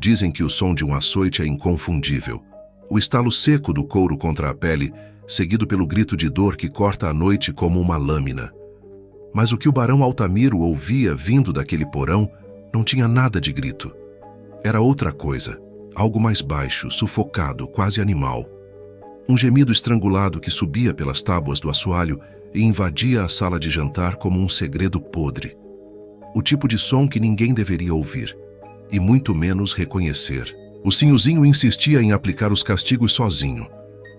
Dizem que o som de um açoite é inconfundível. O estalo seco do couro contra a pele, seguido pelo grito de dor que corta a noite como uma lâmina. Mas o que o barão Altamiro ouvia vindo daquele porão não tinha nada de grito. Era outra coisa, algo mais baixo, sufocado, quase animal. Um gemido estrangulado que subia pelas tábuas do assoalho e invadia a sala de jantar como um segredo podre. O tipo de som que ninguém deveria ouvir, e muito menos reconhecer. O Sinhozinho insistia em aplicar os castigos sozinho.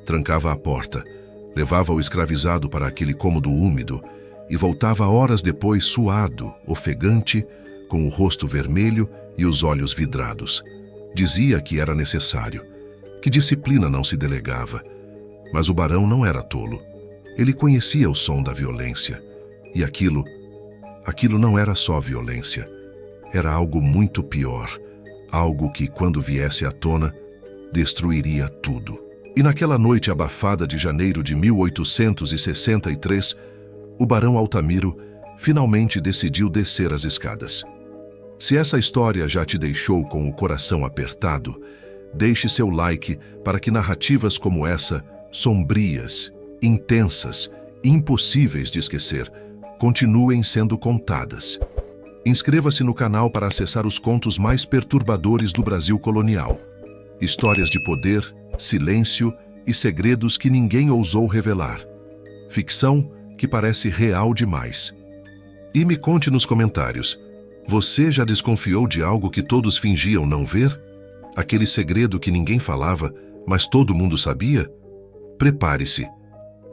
Trancava a porta, levava o escravizado para aquele cômodo úmido e voltava horas depois suado, ofegante, com o rosto vermelho e os olhos vidrados. Dizia que era necessário, que disciplina não se delegava. Mas o barão não era tolo. Ele conhecia o som da violência. E aquilo não era só violência. Era algo muito pior. Algo que, quando viesse à tona, destruiria tudo. E naquela noite abafada de janeiro de 1863, o barão Altamiro finalmente decidiu descer as escadas. Se essa história já te deixou com o coração apertado, deixe seu like para que narrativas como essa, sombrias, intensas, impossíveis de esquecer, continuem sendo contadas. Inscreva-se no canal para acessar os contos mais perturbadores do Brasil colonial. Histórias de poder, silêncio e segredos que ninguém ousou revelar. Ficção que parece real demais. E me conte nos comentários, você já desconfiou de algo que todos fingiam não ver? Aquele segredo que ninguém falava, mas todo mundo sabia? Prepare-se,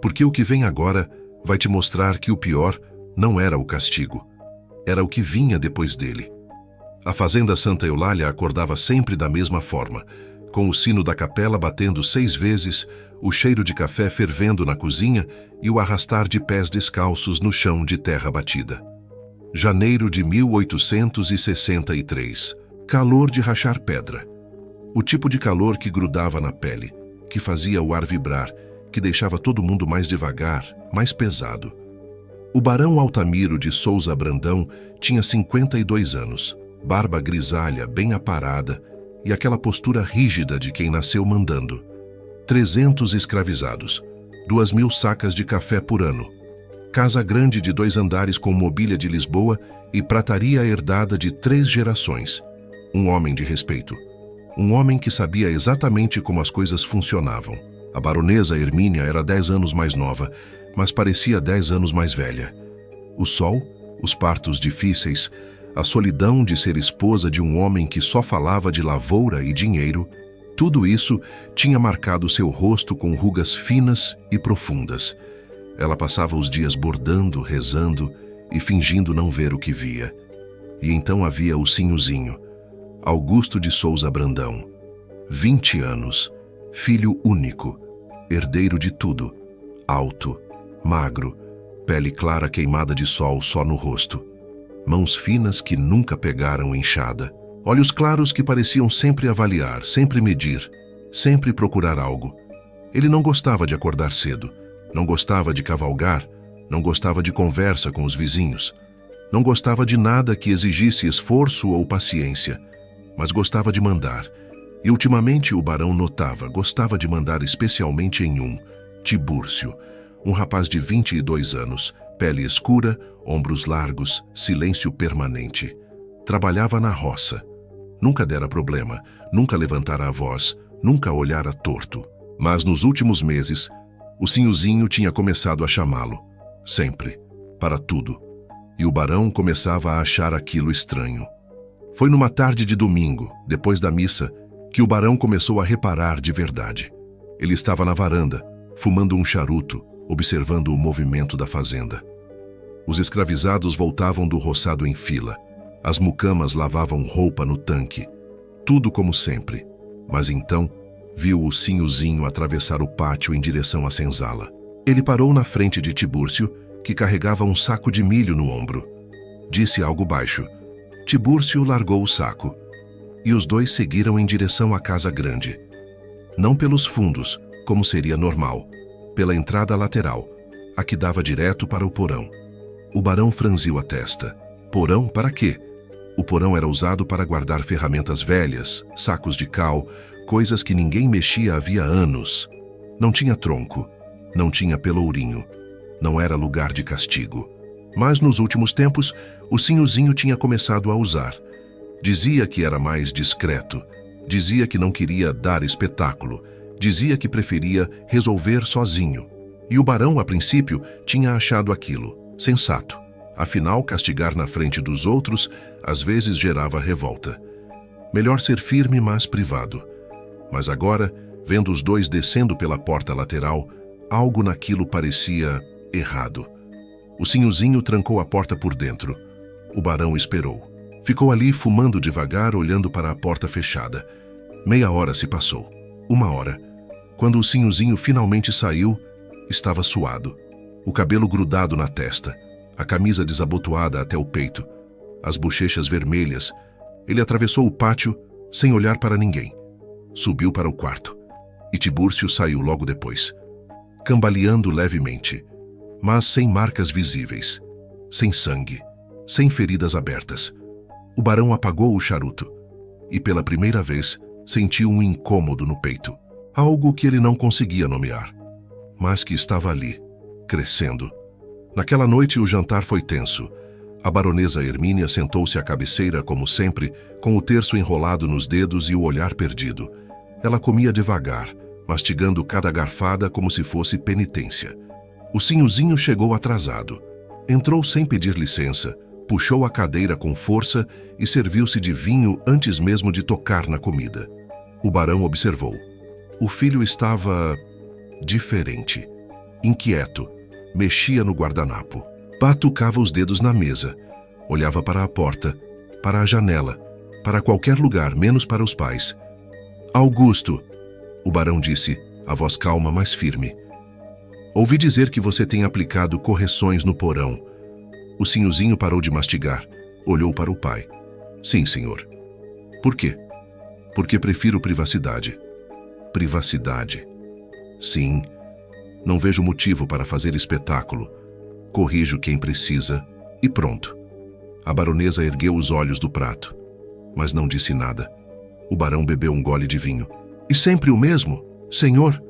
porque o que vem agora vai te mostrar que o pior não era o castigo, era o que vinha depois dele. A fazenda Santa Eulália acordava sempre da mesma forma, com o sino da capela batendo 6 vezes, o cheiro de café fervendo na cozinha e o arrastar de pés descalços no chão de terra batida. Janeiro de 1863. Calor de rachar pedra. O tipo de calor que grudava na pele, que fazia o ar vibrar, que deixava todo mundo mais devagar, mais pesado. O barão Altamiro de Souza Brandão tinha 52 anos, barba grisalha bem aparada e aquela postura rígida de quem nasceu mandando. 300 escravizados, 2.000 sacas de café por ano, casa grande de 2 andares com mobília de Lisboa e prataria herdada de 3 gerações. Um homem de respeito. Um homem que sabia exatamente como as coisas funcionavam. A baronesa Hermínia era 10 anos mais nova, mas parecia 10 anos mais velha. O sol, os partos difíceis, a solidão de ser esposa de um homem que só falava de lavoura e dinheiro, tudo isso tinha marcado seu rosto com rugas finas e profundas. Ela passava os dias bordando, rezando e fingindo não ver o que via. E então havia o Sinhozinho, Augusto de Souza Brandão. 20 anos, filho único, herdeiro de tudo, alto, magro, pele clara queimada de sol só no rosto, mãos finas que nunca pegaram enxada, olhos claros que pareciam sempre avaliar, sempre medir, sempre procurar algo. Ele não gostava de acordar cedo, não gostava de cavalgar, não gostava de conversa com os vizinhos, não gostava de nada que exigisse esforço ou paciência, mas gostava de mandar. E ultimamente o barão notava, gostava de mandar especialmente em um, Tibúrcio, um rapaz de 22 anos, pele escura, ombros largos, silêncio permanente. Trabalhava na roça. Nunca dera problema, nunca levantara a voz, nunca olhara torto. Mas nos últimos meses, o Sinhozinho tinha começado a chamá-lo. Sempre. Para tudo. E o barão começava a achar aquilo estranho. Foi numa tarde de domingo, depois da missa, que o barão começou a reparar de verdade. Ele estava na varanda, fumando um charuto, observando o movimento da fazenda. Os escravizados voltavam do roçado em fila. As mucamas lavavam roupa no tanque. Tudo como sempre. Mas então, viu o Sinhozinho atravessar o pátio em direção à senzala. Ele parou na frente de Tibúrcio, que carregava um saco de milho no ombro. Disse algo baixo. Tibúrcio largou o saco. E os dois seguiram em direção à casa grande. Não pelos fundos, como seria normal. Pela entrada lateral, a que dava direto para o porão. O barão franziu a testa. Porão para quê? O porão era usado para guardar ferramentas velhas, sacos de cal, coisas que ninguém mexia havia anos. Não tinha tronco, não tinha pelourinho, não era lugar de castigo. Mas nos últimos tempos, o Sinhozinho tinha começado a usar. Dizia que era mais discreto, dizia que não queria dar espetáculo, dizia que preferia resolver sozinho. E o barão, a princípio, tinha achado aquilo sensato. Afinal, castigar na frente dos outros às vezes gerava revolta. Melhor ser firme, mas privado. Mas agora, vendo os dois descendo pela porta lateral, algo naquilo parecia errado. O Sinhozinho trancou a porta por dentro. O barão esperou. Ficou ali fumando devagar, olhando para a porta fechada. Meia hora se passou. 1 hora. Quando o Sinhozinho finalmente saiu, estava suado. O cabelo grudado na testa, a camisa desabotoada até o peito, as bochechas vermelhas. Ele atravessou o pátio sem olhar para ninguém. Subiu para o quarto. E Tibúrcio saiu logo depois, cambaleando levemente, mas sem marcas visíveis, sem sangue, sem feridas abertas. O barão apagou o charuto e, pela primeira vez, sentiu um incômodo no peito. Algo que ele não conseguia nomear, mas que estava ali, crescendo. Naquela noite o jantar foi tenso. A baronesa Hermínia sentou-se à cabeceira, como sempre, com o terço enrolado nos dedos e o olhar perdido. Ela comia devagar, mastigando cada garfada como se fosse penitência. O Sinhozinho chegou atrasado. Entrou sem pedir licença, puxou a cadeira com força e serviu-se de vinho antes mesmo de tocar na comida. O barão observou. O filho estava diferente, inquieto, mexia no guardanapo, batucava os dedos na mesa, olhava para a porta, para a janela, para qualquer lugar, menos para os pais. Augusto, o barão disse, a voz calma, mas firme. Ouvi dizer que você tem aplicado correções no porão. O Sinhozinho parou de mastigar, olhou para o pai. Sim, senhor. Por quê? Porque prefiro privacidade. Privacidade. Sim, não vejo motivo para fazer espetáculo. Corrijo quem precisa e pronto. A baronesa ergueu os olhos do prato, mas não disse nada. O barão bebeu um gole de vinho. E sempre o mesmo, senhor?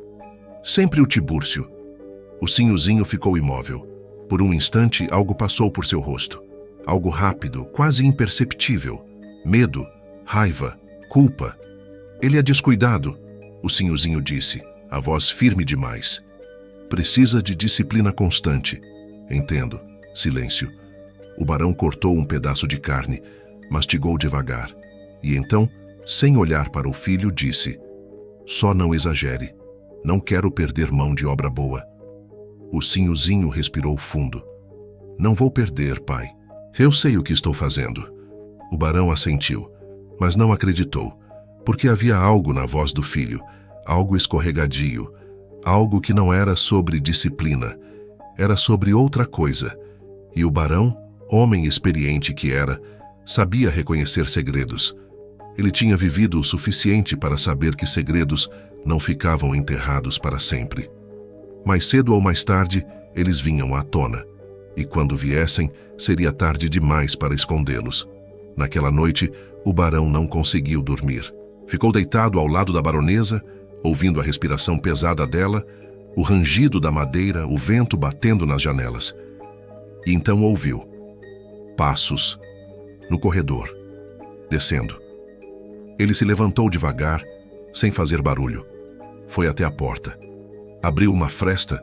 Sempre o Tibúrcio. O Sinhozinho ficou imóvel. Por um instante, algo passou por seu rosto. Algo rápido, quase imperceptível. Medo, raiva, culpa. Ele é descuidado, o Sinhozinho disse, a voz firme demais. Precisa de disciplina constante. Entendo. Silêncio. O barão cortou um pedaço de carne, mastigou devagar. E então, sem olhar para o filho, disse: só não exagere. Não quero perder mão de obra boa. O Sinhozinho respirou fundo. Não vou perder, pai. Eu sei o que estou fazendo. O barão assentiu, mas não acreditou, porque havia algo na voz do filho, algo escorregadio, algo que não era sobre disciplina, era sobre outra coisa. E o barão, homem experiente que era, sabia reconhecer segredos. Ele tinha vivido o suficiente para saber que segredos não ficavam enterrados para sempre. Mais cedo ou mais tarde, eles vinham à tona. E quando viessem, seria tarde demais para escondê-los. Naquela noite, o barão não conseguiu dormir. Ficou deitado ao lado da baronesa, ouvindo a respiração pesada dela, o rangido da madeira, o vento batendo nas janelas. E então ouviu passos no corredor, descendo. Ele se levantou devagar, sem fazer barulho. Foi até a porta. Abriu uma fresta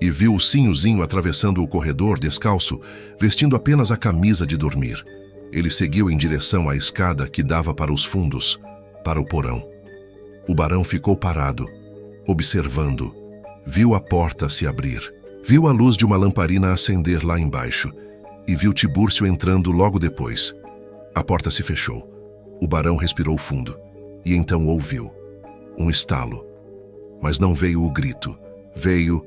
e viu o Sinhozinho atravessando o corredor descalço, vestindo apenas a camisa de dormir. Ele seguiu em direção à escada que dava para os fundos, para o porão. O barão ficou parado, observando. Viu a porta se abrir. Viu a luz de uma lamparina acender lá embaixo e viu Tibúrcio entrando logo depois. A porta se fechou. O barão respirou fundo e então ouviu um estalo. Mas não veio o grito. Veio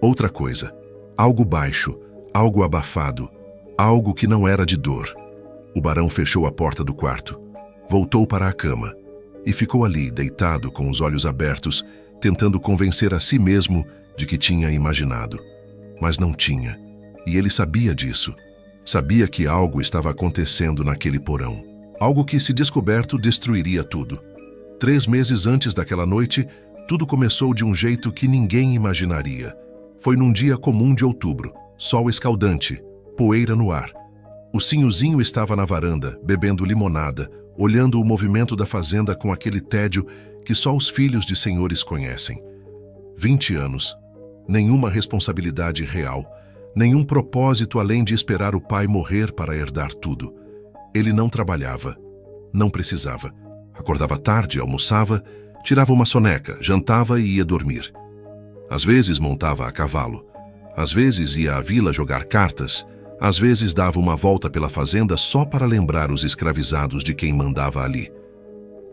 outra coisa. Algo baixo, algo abafado, algo que não era de dor. O barão fechou a porta do quarto, voltou para a cama e ficou ali, deitado com os olhos abertos, tentando convencer a si mesmo de que tinha imaginado. Mas não tinha, e ele sabia disso. Sabia que algo estava acontecendo naquele porão. Algo que, se descoberto, destruiria tudo. 3 meses antes daquela noite, tudo começou de um jeito que ninguém imaginaria. Foi num dia comum de outubro, sol escaldante, poeira no ar. O Sinhozinho estava na varanda, bebendo limonada, olhando o movimento da fazenda com aquele tédio que só os filhos de senhores conhecem. 20 anos, nenhuma responsabilidade real, nenhum propósito além de esperar o pai morrer para herdar tudo. Ele não trabalhava, não precisava. Acordava tarde, almoçava, tirava uma soneca, jantava e ia dormir. Às vezes montava a cavalo, às vezes ia à vila jogar cartas, às vezes dava uma volta pela fazenda só para lembrar os escravizados de quem mandava ali.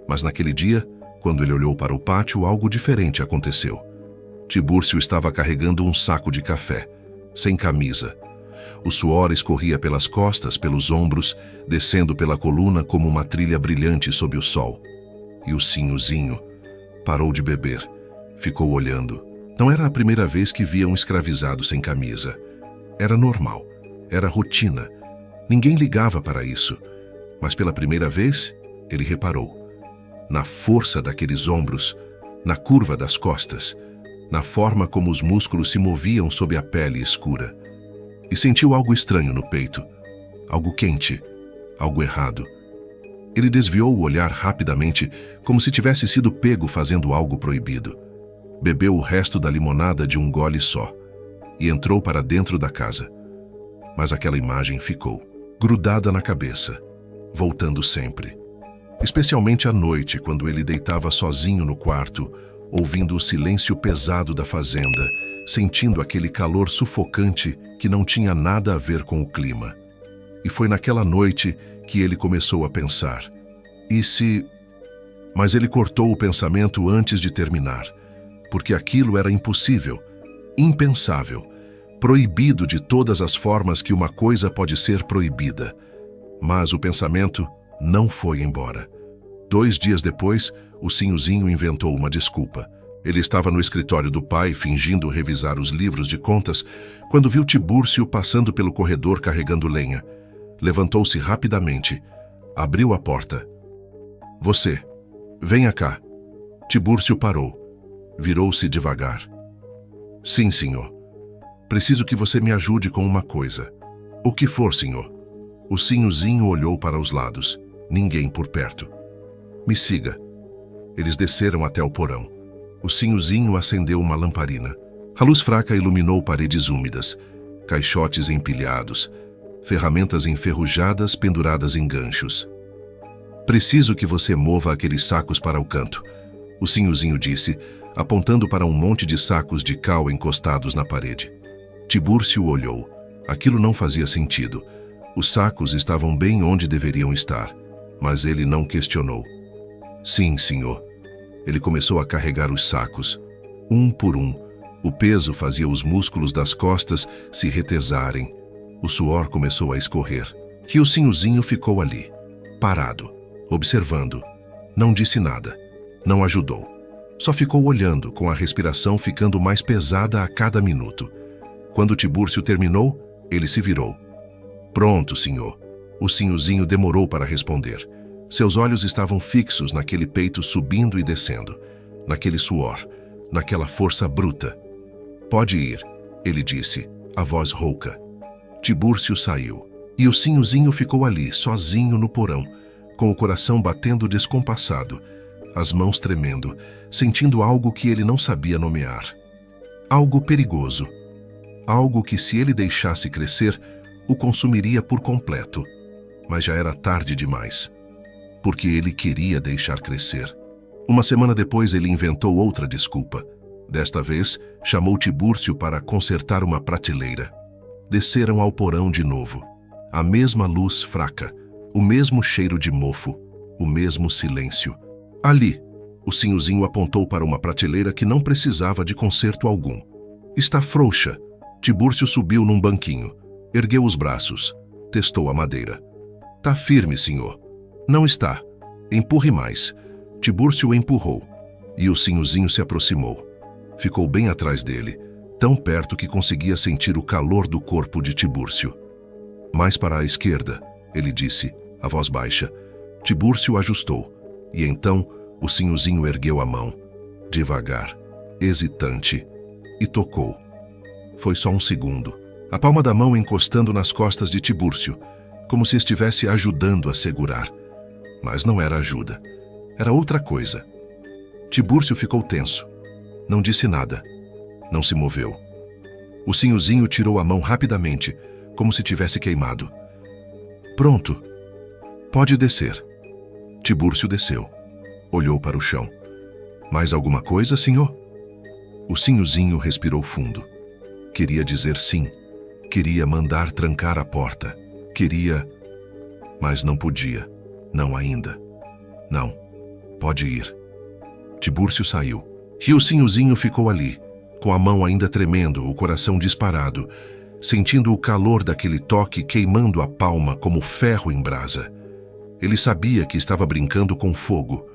Mas naquele dia, quando ele olhou para o pátio, algo diferente aconteceu. Tibúrcio estava carregando um saco de café, sem camisa. O suor escorria pelas costas, pelos ombros, descendo pela coluna como uma trilha brilhante sob o sol. E o Sinhozinho parou de beber, ficou olhando. Não era a primeira vez que via um escravizado sem camisa. Era normal, era rotina. Ninguém ligava para isso. Mas pela primeira vez, ele reparou. Na força daqueles ombros, na curva das costas, na forma como os músculos se moviam sob a pele escura. E sentiu algo estranho no peito, algo quente, algo errado. Ele desviou o olhar rapidamente, como se tivesse sido pego fazendo algo proibido. Bebeu o resto da limonada de um gole só e entrou para dentro da casa. Mas aquela imagem ficou, grudada na cabeça, voltando sempre. Especialmente à noite, quando ele deitava sozinho no quarto, ouvindo o silêncio pesado da fazenda, sentindo aquele calor sufocante que não tinha nada a ver com o clima. E foi naquela noite que ele começou a pensar. E se... Mas ele cortou o pensamento antes de terminar, porque aquilo era impossível, impensável, proibido de todas as formas que uma coisa pode ser proibida. Mas o pensamento não foi embora. 2 dias depois, o Sinhozinho inventou uma desculpa. Ele estava no escritório do pai, fingindo revisar os livros de contas, quando viu Tibúrcio passando pelo corredor carregando lenha. Levantou-se rapidamente, abriu a porta. Você, venha cá. Tibúrcio parou. Virou-se devagar. Sim, senhor. Preciso que você me ajude com uma coisa. O que for, senhor? O Sinhozinho olhou para os lados. Ninguém por perto. Me siga. Eles desceram até o porão. O Sinhozinho acendeu uma lamparina. A luz fraca iluminou paredes úmidas, caixotes empilhados, ferramentas enferrujadas penduradas em ganchos. Preciso que você mova aqueles sacos para o canto, o Sinhozinho disse, apontando para um monte de sacos de cal encostados na parede. Tibúrcio olhou. Aquilo não fazia sentido. Os sacos estavam bem onde deveriam estar, mas ele não questionou. Sim, senhor. Ele começou a carregar os sacos, um por um. O peso fazia os músculos das costas se retesarem. O suor começou a escorrer. E o Sinhozinho ficou ali, parado, observando. Não disse nada. Não ajudou. Só ficou olhando, com a respiração ficando mais pesada a cada minuto. Quando Tibúrcio terminou, ele se virou. Pronto, senhor. O Sinhozinho demorou para responder. Seus olhos estavam fixos naquele peito subindo e descendo, naquele suor, naquela força bruta. Pode ir, ele disse, a voz rouca. Tibúrcio saiu, e o Sinhozinho ficou ali, sozinho no porão, com o coração batendo descompassado, as mãos tremendo, sentindo algo que ele não sabia nomear. Algo perigoso. Algo que, se ele deixasse crescer, o consumiria por completo. Mas já era tarde demais. Porque ele queria deixar crescer. Uma semana depois, ele inventou outra desculpa. Desta vez, chamou Tibúrcio para consertar uma prateleira. Desceram ao porão de novo. A mesma luz fraca, o mesmo cheiro de mofo, o mesmo silêncio. Ali, o Sinhozinho apontou para uma prateleira que não precisava de conserto algum. Está frouxa. Tibúrcio subiu num banquinho. Ergueu os braços. Testou a madeira. Tá firme, senhor. Não está. Empurre mais. Tibúrcio empurrou. E o Sinhozinho se aproximou. Ficou bem atrás dele, tão perto que conseguia sentir o calor do corpo de Tibúrcio. Mais para a esquerda, ele disse, a voz baixa. Tibúrcio ajustou, e então o sinhozinho ergueu a mão, devagar, hesitante, e tocou. Foi só um segundo. A palma da mão encostando nas costas de Tibúrcio, como se estivesse ajudando a segurar. Mas não era ajuda. Era outra coisa. Tibúrcio ficou tenso. Não disse nada. Não se moveu. O sinhozinho tirou a mão rapidamente, como se tivesse queimado. Pronto. Pode descer. Tibúrcio desceu. Olhou para o chão. Mais alguma coisa, senhor? O sinhozinho respirou fundo. Queria dizer sim. Queria mandar trancar a porta. Queria... Mas não podia. Não ainda. Não. Pode ir. Tibúrcio saiu. E o sinhozinho ficou ali, com a mão ainda tremendo, o coração disparado, sentindo o calor daquele toque queimando a palma como ferro em brasa. Ele sabia que estava brincando com fogo.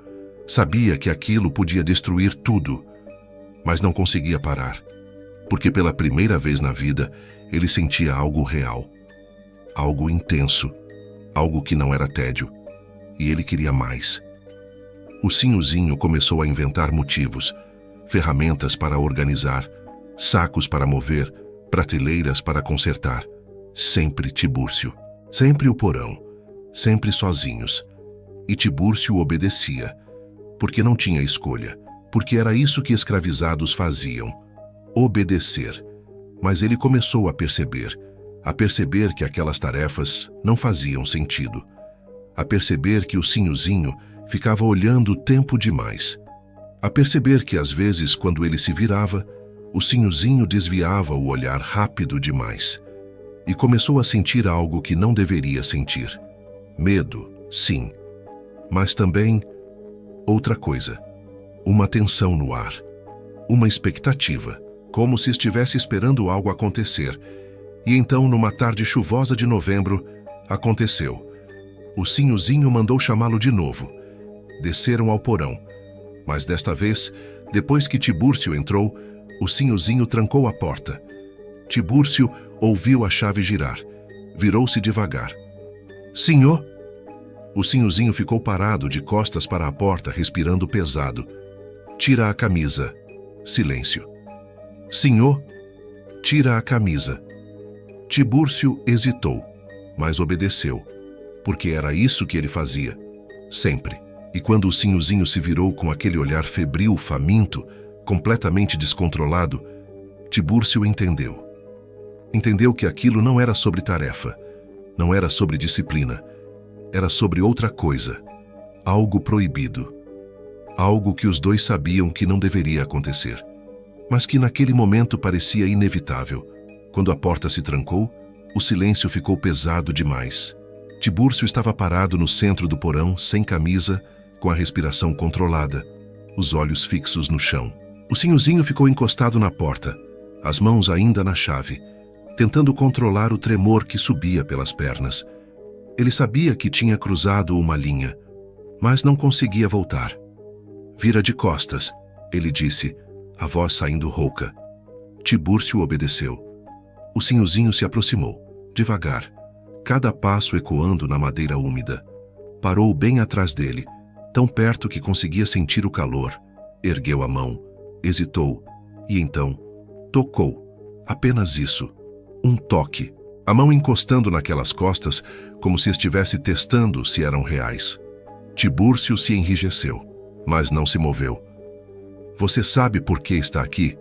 Sabia que aquilo podia destruir tudo. Mas não conseguia parar. Porque pela primeira vez na vida, ele sentia algo real. Algo intenso. Algo que não era tédio. E ele queria mais. O sinhozinho começou a inventar motivos, ferramentas para organizar, sacos para mover, prateleiras para consertar. Sempre Tibúrcio. Sempre o porão. Sempre sozinhos. E Tibúrcio obedecia, porque não tinha escolha, porque era isso que escravizados faziam. Obedecer. Mas ele começou a perceber que aquelas tarefas não faziam sentido. A perceber que o sinhozinho ficava olhando tempo demais. A perceber que às vezes, quando ele se virava, o sinhozinho desviava o olhar rápido demais. E começou a sentir algo que não deveria sentir. Medo, sim. Mas também outra coisa. Uma tensão no ar. Uma expectativa. Como se estivesse esperando algo acontecer. E então, numa tarde chuvosa de novembro, aconteceu. O sinhozinho mandou chamá-lo de novo. Desceram ao porão. Mas desta vez, depois que Tibúrcio entrou, o sinhozinho trancou a porta. Tibúrcio ouviu a chave girar. Virou-se devagar. Senhor? O sinhozinho ficou parado de costas para a porta, respirando pesado. Tira a camisa. Silêncio. Senhor? Tira a camisa. Tibúrcio hesitou, mas obedeceu, porque era isso que ele fazia, sempre. E quando o sinhozinho se virou com aquele olhar febril, faminto, completamente descontrolado, Tibúrcio entendeu. Entendeu que aquilo não era sobre tarefa, não era sobre disciplina, era sobre outra coisa, algo proibido. Algo que os dois sabiam que não deveria acontecer, mas que naquele momento parecia inevitável. Quando a porta se trancou, o silêncio ficou pesado demais. Tibúrcio estava parado no centro do porão, sem camisa, com a respiração controlada, os olhos fixos no chão. O sinhozinho ficou encostado na porta, as mãos ainda na chave, tentando controlar o tremor que subia pelas pernas. Ele sabia que tinha cruzado uma linha, mas não conseguia voltar. Vira de costas, ele disse, a voz saindo rouca. Tibúrcio obedeceu. O sinhozinho se aproximou, devagar, cada passo ecoando na madeira úmida. Parou bem atrás dele, tão perto que conseguia sentir o calor. Ergueu a mão, hesitou, e então tocou. Apenas isso. Um toque. A mão encostando naquelas costas, como se estivesse testando se eram reais. Tibúrcio se enrijeceu, mas não se moveu. Você sabe por que está aqui?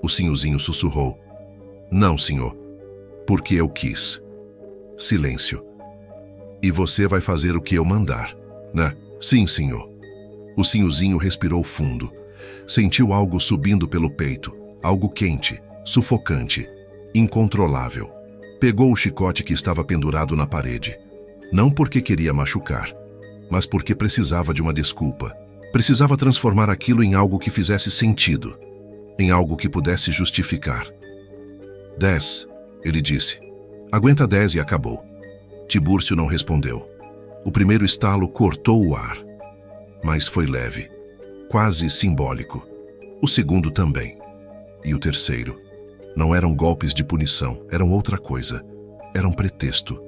O sinhozinho sussurrou. Não, senhor. Porque eu quis. Silêncio. E você vai fazer o que eu mandar, né? Sim, senhor. O sinhozinho respirou fundo. Sentiu algo subindo pelo peito. Algo quente, sufocante, incontrolável. Pegou o chicote que estava pendurado na parede. Não porque queria machucar, mas porque precisava de uma desculpa. Precisava transformar aquilo em algo que fizesse sentido. Em algo que pudesse justificar. 10, ele disse. Aguenta 10 e acabou. Tibúrcio não respondeu. O primeiro estalo cortou o ar. Mas foi leve. Quase simbólico. O segundo também. E o terceiro. Não eram golpes de punição, eram outra coisa. Eram pretexto.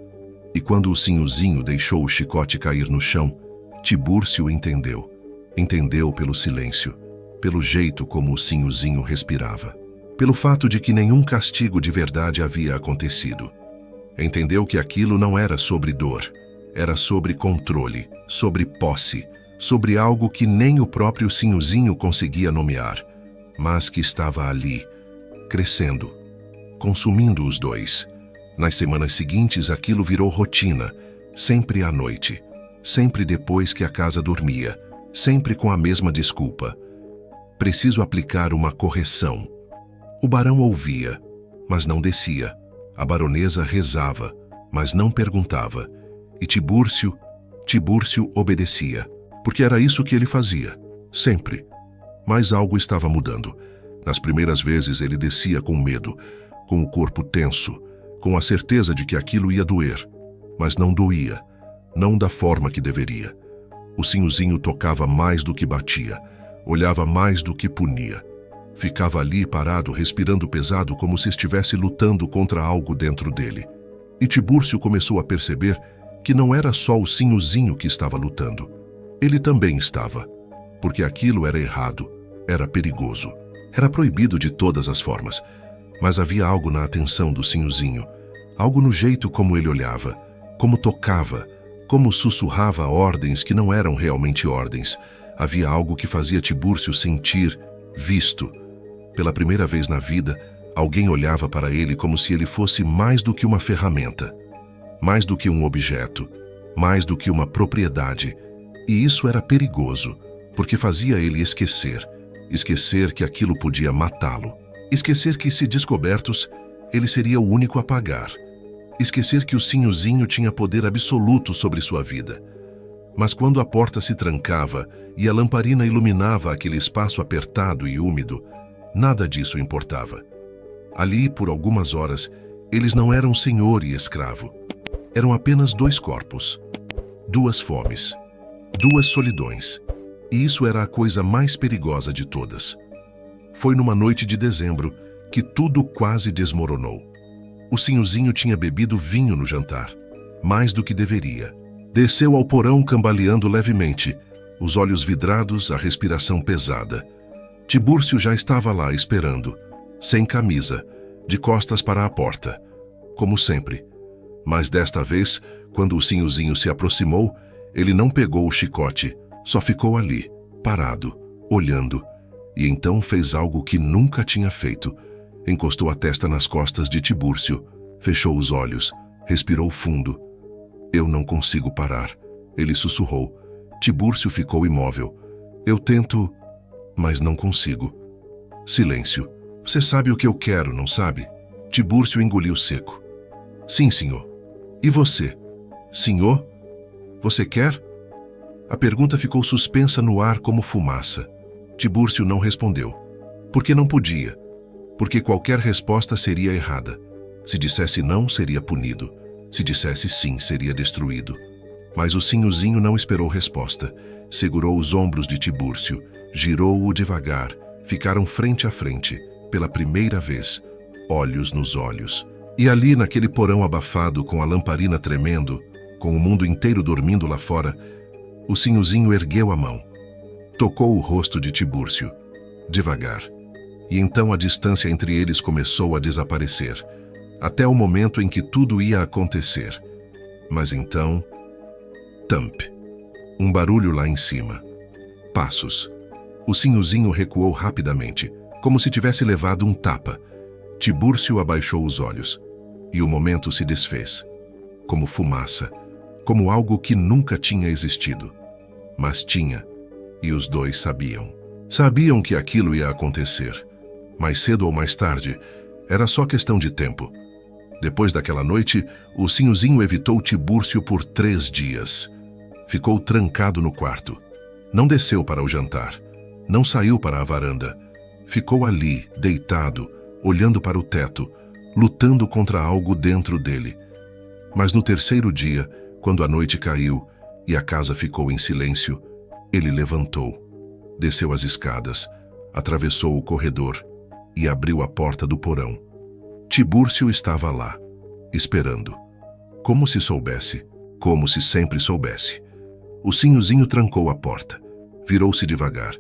E quando o Sinhozinho deixou o chicote cair no chão, Tibúrcio entendeu. Entendeu pelo silêncio, pelo jeito como o Sinhozinho respirava, pelo fato de que nenhum castigo de verdade havia acontecido. Entendeu que aquilo não era sobre dor, era sobre controle, sobre posse, sobre algo que nem o próprio Sinhozinho conseguia nomear, mas que estava ali, crescendo, consumindo os dois. Nas semanas seguintes, aquilo virou rotina, sempre à noite, sempre depois que a casa dormia, sempre com a mesma desculpa. Preciso aplicar uma correção. O barão ouvia, mas não descia. A baronesa rezava, mas não perguntava. E Tibúrcio obedecia, porque era isso que ele fazia, sempre. Mas algo estava mudando. Nas primeiras vezes ele descia com medo, com o corpo tenso, com a certeza de que aquilo ia doer. Mas não doía, não da forma que deveria. O Sinhozinho tocava mais do que batia, olhava mais do que punia. Ficava ali parado, respirando pesado, como se estivesse lutando contra algo dentro dele. E Tibúrcio começou a perceber que não era só o Sinhozinho que estava lutando. Ele também estava, porque aquilo era errado, era perigoso, era proibido de todas as formas. Mas havia algo na atenção do Sinhozinho, algo no jeito como ele olhava, como tocava, como sussurrava ordens que não eram realmente ordens. Havia algo que fazia Tibúrcio sentir visto. Pela primeira vez na vida, alguém olhava para ele como se ele fosse mais do que uma ferramenta, mais do que um objeto, mais do que uma propriedade. E isso era perigoso, porque fazia ele esquecer que aquilo podia matá-lo, esquecer que, se descobertos, ele seria o único a pagar, esquecer que o Sinhozinho tinha poder absoluto sobre sua vida. Mas quando a porta se trancava e a lamparina iluminava aquele espaço apertado e úmido, nada disso importava. Ali, por algumas horas, eles não eram senhor e escravo. Eram apenas dois corpos, duas fomes, duas solidões. E isso era a coisa mais perigosa de todas. Foi numa noite de dezembro que tudo quase desmoronou. O Sinhozinho tinha bebido vinho no jantar, mais do que deveria. Desceu ao porão cambaleando levemente, os olhos vidrados, a respiração pesada. Tibúrcio já estava lá esperando, sem camisa, de costas para a porta, como sempre. Mas desta vez, quando o Sinhozinho se aproximou, ele não pegou o chicote, só ficou ali, parado, olhando, e então fez algo que nunca tinha feito. Encostou a testa nas costas de Tibúrcio, fechou os olhos, respirou fundo. Eu não consigo parar, ele sussurrou. Tibúrcio ficou imóvel. Eu tento, mas não consigo. Silêncio. Você sabe o que eu quero, não sabe? Tibúrcio engoliu seco. Sim, senhor. E você? Senhor? Você quer? A pergunta ficou suspensa no ar como fumaça. Tibúrcio não respondeu. Porque não podia. Porque qualquer resposta seria errada. Se dissesse não, seria punido. Se dissesse sim, seria destruído. Mas o Sinhozinho não esperou resposta. Segurou os ombros de Tibúrcio, girou-o devagar. Ficaram frente a frente, pela primeira vez, olhos nos olhos. E ali, naquele porão abafado, com a lamparina tremendo, com o mundo inteiro dormindo lá fora, o Sinhozinho ergueu a mão. Tocou o rosto de Tibúrcio, devagar. E então a distância entre eles começou a desaparecer, até o momento em que tudo ia acontecer. Mas então... Tamp! Um barulho lá em cima. Passos. O Sinhozinho recuou rapidamente, como se tivesse levado um tapa. Tibúrcio abaixou os olhos, e o momento se desfez. Como fumaça, como algo que nunca tinha existido. Mas tinha, e os dois sabiam. Sabiam que aquilo ia acontecer. Mais cedo ou mais tarde, era só questão de tempo. Depois daquela noite, o Sinhozinho evitou Tibúrcio por 3 dias. Ficou trancado no quarto. Não desceu para o jantar. Não saiu para a varanda. Ficou ali, deitado, olhando para o teto, lutando contra algo dentro dele. Mas no 3º dia, quando a noite caiu e a casa ficou em silêncio, ele levantou, desceu as escadas, atravessou o corredor e abriu a porta do porão. Tibúrcio estava lá, esperando. Como se soubesse, como se sempre soubesse. O Sinhozinho trancou a porta, virou-se devagar,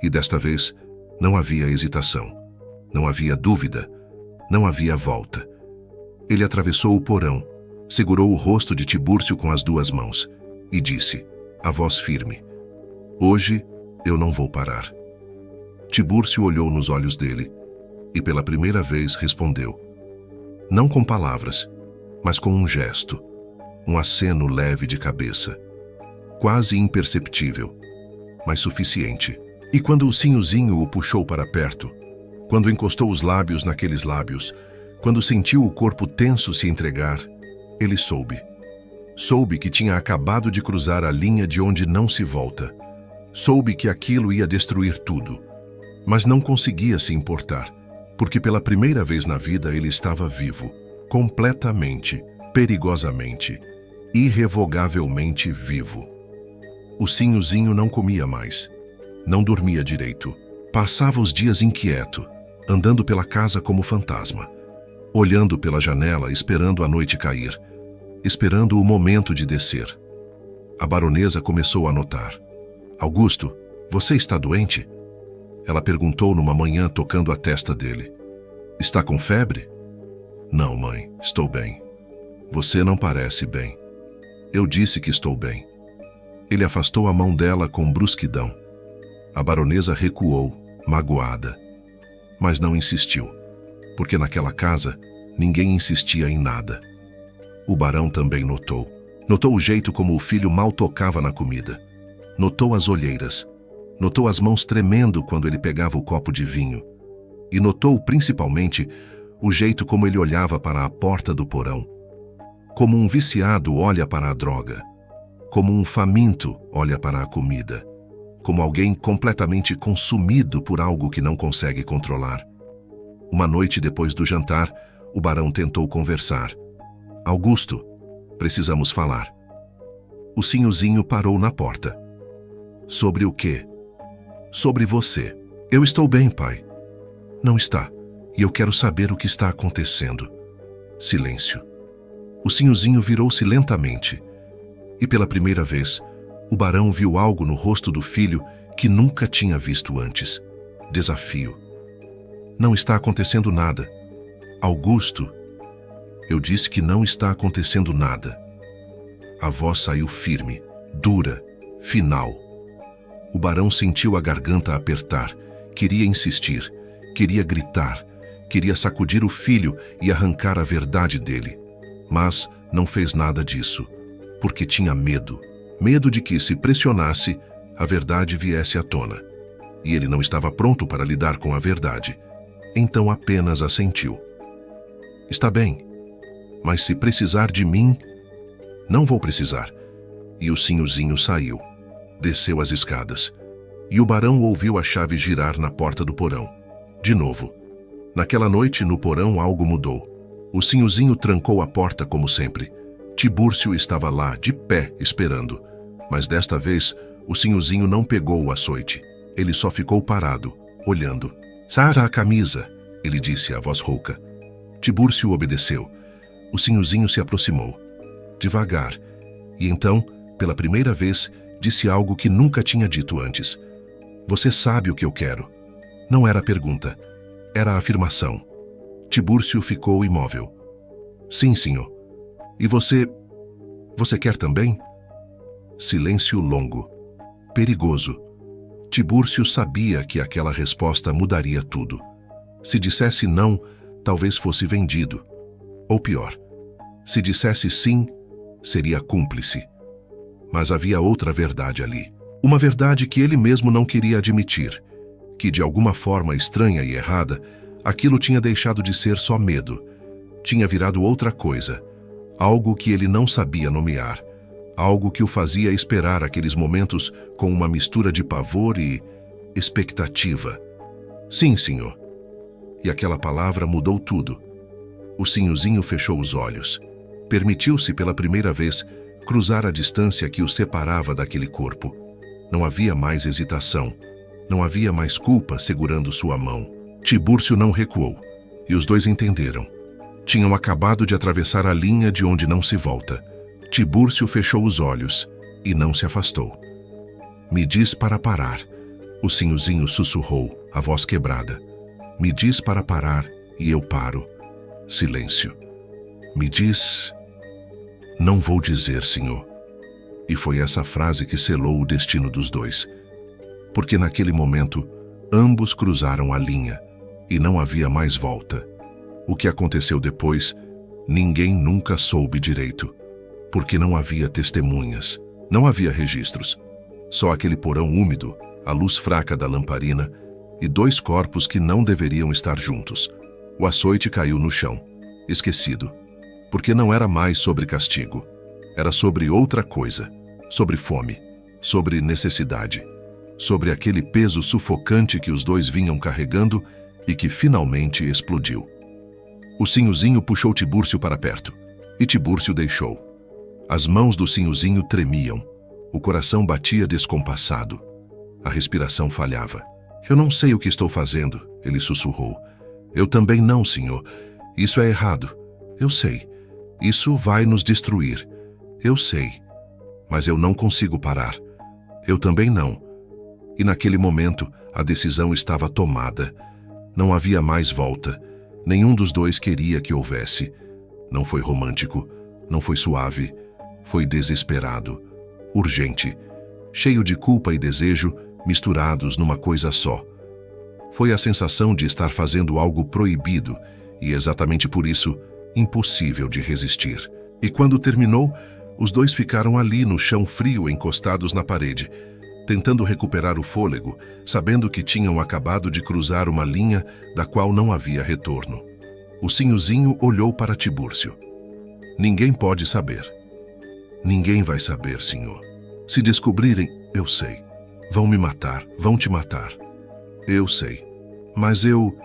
e desta vez não havia hesitação, não havia dúvida, não havia volta. Ele atravessou o porão, segurou o rosto de Tibúrcio com as duas mãos e disse, a voz firme, hoje eu não vou parar. Tibúrcio olhou nos olhos dele e pela primeira vez respondeu, não com palavras, mas com um gesto, um aceno leve de cabeça, quase imperceptível, mas suficiente. E quando o Sinhozinho o puxou para perto, quando encostou os lábios naqueles lábios, quando sentiu o corpo tenso se entregar, ele soube. Soube que tinha acabado de cruzar a linha de onde não se volta. Soube que aquilo ia destruir tudo, mas não conseguia se importar, porque pela primeira vez na vida ele estava vivo, completamente, perigosamente, irrevogavelmente vivo. O Sinhozinho não comia mais, não dormia direito. Passava os dias inquieto, andando pela casa como fantasma, olhando pela janela, esperando a noite cair, esperando o momento de descer. A baronesa começou a notar. Augusto, você está doente? Ela perguntou numa manhã tocando a testa dele. Está com febre? Não, mãe, estou bem. Você não parece bem. Eu disse que estou bem. Ele afastou a mão dela com brusquidão. A baronesa recuou, magoada. Mas não insistiu, porque naquela casa ninguém insistia em nada. O barão também notou. Notou o jeito como o filho mal tocava na comida. Notou as olheiras. Notou as mãos tremendo quando ele pegava o copo de vinho. E notou, principalmente, o jeito como ele olhava para a porta do porão. Como um viciado olha para a droga. Como um faminto olha para a comida. Como alguém completamente consumido por algo que não consegue controlar. Uma noite depois do jantar, o barão tentou conversar. Augusto, precisamos falar. O Sinhozinho parou na porta. Sobre o quê? Sobre você. Eu estou bem, pai. Não está, e eu quero saber o que está acontecendo. Silêncio. O Sinhozinho virou-se lentamente, e pela primeira vez, o barão viu algo no rosto do filho que nunca tinha visto antes. Desafio. Não está acontecendo nada. Augusto, eu disse que não está acontecendo nada. A voz saiu firme, dura, final. O barão sentiu a garganta apertar, queria insistir, queria gritar, queria sacudir o filho e arrancar a verdade dele. Mas não fez nada disso, porque tinha medo. Medo de que, se pressionasse, a verdade viesse à tona. E ele não estava pronto para lidar com a verdade. Então apenas assentiu. Está bem, mas se precisar de mim, não vou precisar. E o Sinhozinho saiu, desceu as escadas, e o barão ouviu a chave girar na porta do porão. De novo. Naquela noite, no porão, algo mudou. O Sinhozinho trancou a porta como sempre. Tibúrcio estava lá, de pé, esperando. Mas desta vez, o Sinhozinho não pegou o açoite. Ele só ficou parado, olhando. Sara a camisa, ele disse a voz rouca. Tibúrcio obedeceu. O Sinhozinho se aproximou, devagar, e então, pela primeira vez, disse algo que nunca tinha dito antes. Você sabe o que eu quero. Não era pergunta, era afirmação. Tibúrcio ficou imóvel. Sim, senhor. E você quer também? Silêncio longo, perigoso. Tibúrcio sabia que aquela resposta mudaria tudo. Se dissesse não, talvez fosse vendido. Ou pior, se dissesse sim, seria cúmplice. Mas havia outra verdade ali. Uma verdade que ele mesmo não queria admitir. Que, de alguma forma estranha e errada, aquilo tinha deixado de ser só medo. Tinha virado outra coisa. Algo que ele não sabia nomear. Algo que o fazia esperar aqueles momentos com uma mistura de pavor e expectativa. Sim, senhor. E aquela palavra mudou tudo. O Sinhozinho fechou os olhos. Permitiu-se pela primeira vez cruzar a distância que o separava daquele corpo. Não havia mais hesitação. Não havia mais culpa segurando sua mão. Tibúrcio não recuou. E os dois entenderam. Tinham acabado de atravessar a linha de onde não se volta. Tibúrcio fechou os olhos e não se afastou. Me diz para parar. O Sinhozinho sussurrou, a voz quebrada. Me diz para parar e eu paro. Silêncio. Me diz... Não vou dizer, senhor. E foi essa frase que selou o destino dos dois. Porque naquele momento, ambos cruzaram a linha e não havia mais volta. O que aconteceu depois, ninguém nunca soube direito. Porque não havia testemunhas, não havia registros. Só aquele porão úmido, a luz fraca da lamparina e dois corpos que não deveriam estar juntos. O açoite caiu no chão, esquecido. Porque não era mais sobre castigo. Era sobre outra coisa. Sobre fome. Sobre necessidade. Sobre aquele peso sufocante que os dois vinham carregando e que finalmente explodiu. O Sinhozinho puxou Tibúrcio para perto. E Tibúrcio deixou. As mãos do Sinhozinho tremiam. O coração batia descompassado. A respiração falhava. Eu não sei o que estou fazendo, ele sussurrou. Eu também não, senhor. Isso é errado. Eu sei. Isso vai nos destruir. Eu sei. Mas eu não consigo parar. Eu também não. E naquele momento, a decisão estava tomada. Não havia mais volta. Nenhum dos dois queria que houvesse. Não foi romântico, não foi suave, foi desesperado, urgente, cheio de culpa e desejo misturados numa coisa só. Foi a sensação de estar fazendo algo proibido e, exatamente por isso, impossível de resistir. E quando terminou, os dois ficaram ali no chão frio, encostados na parede, tentando recuperar o fôlego, sabendo que tinham acabado de cruzar uma linha da qual não havia retorno. O Sinhozinho olhou para Tibúrcio. Ninguém pode saber. Ninguém vai saber, senhor. Se descobrirem, eu sei. Vão me matar, vão te matar. Eu sei. Mas eu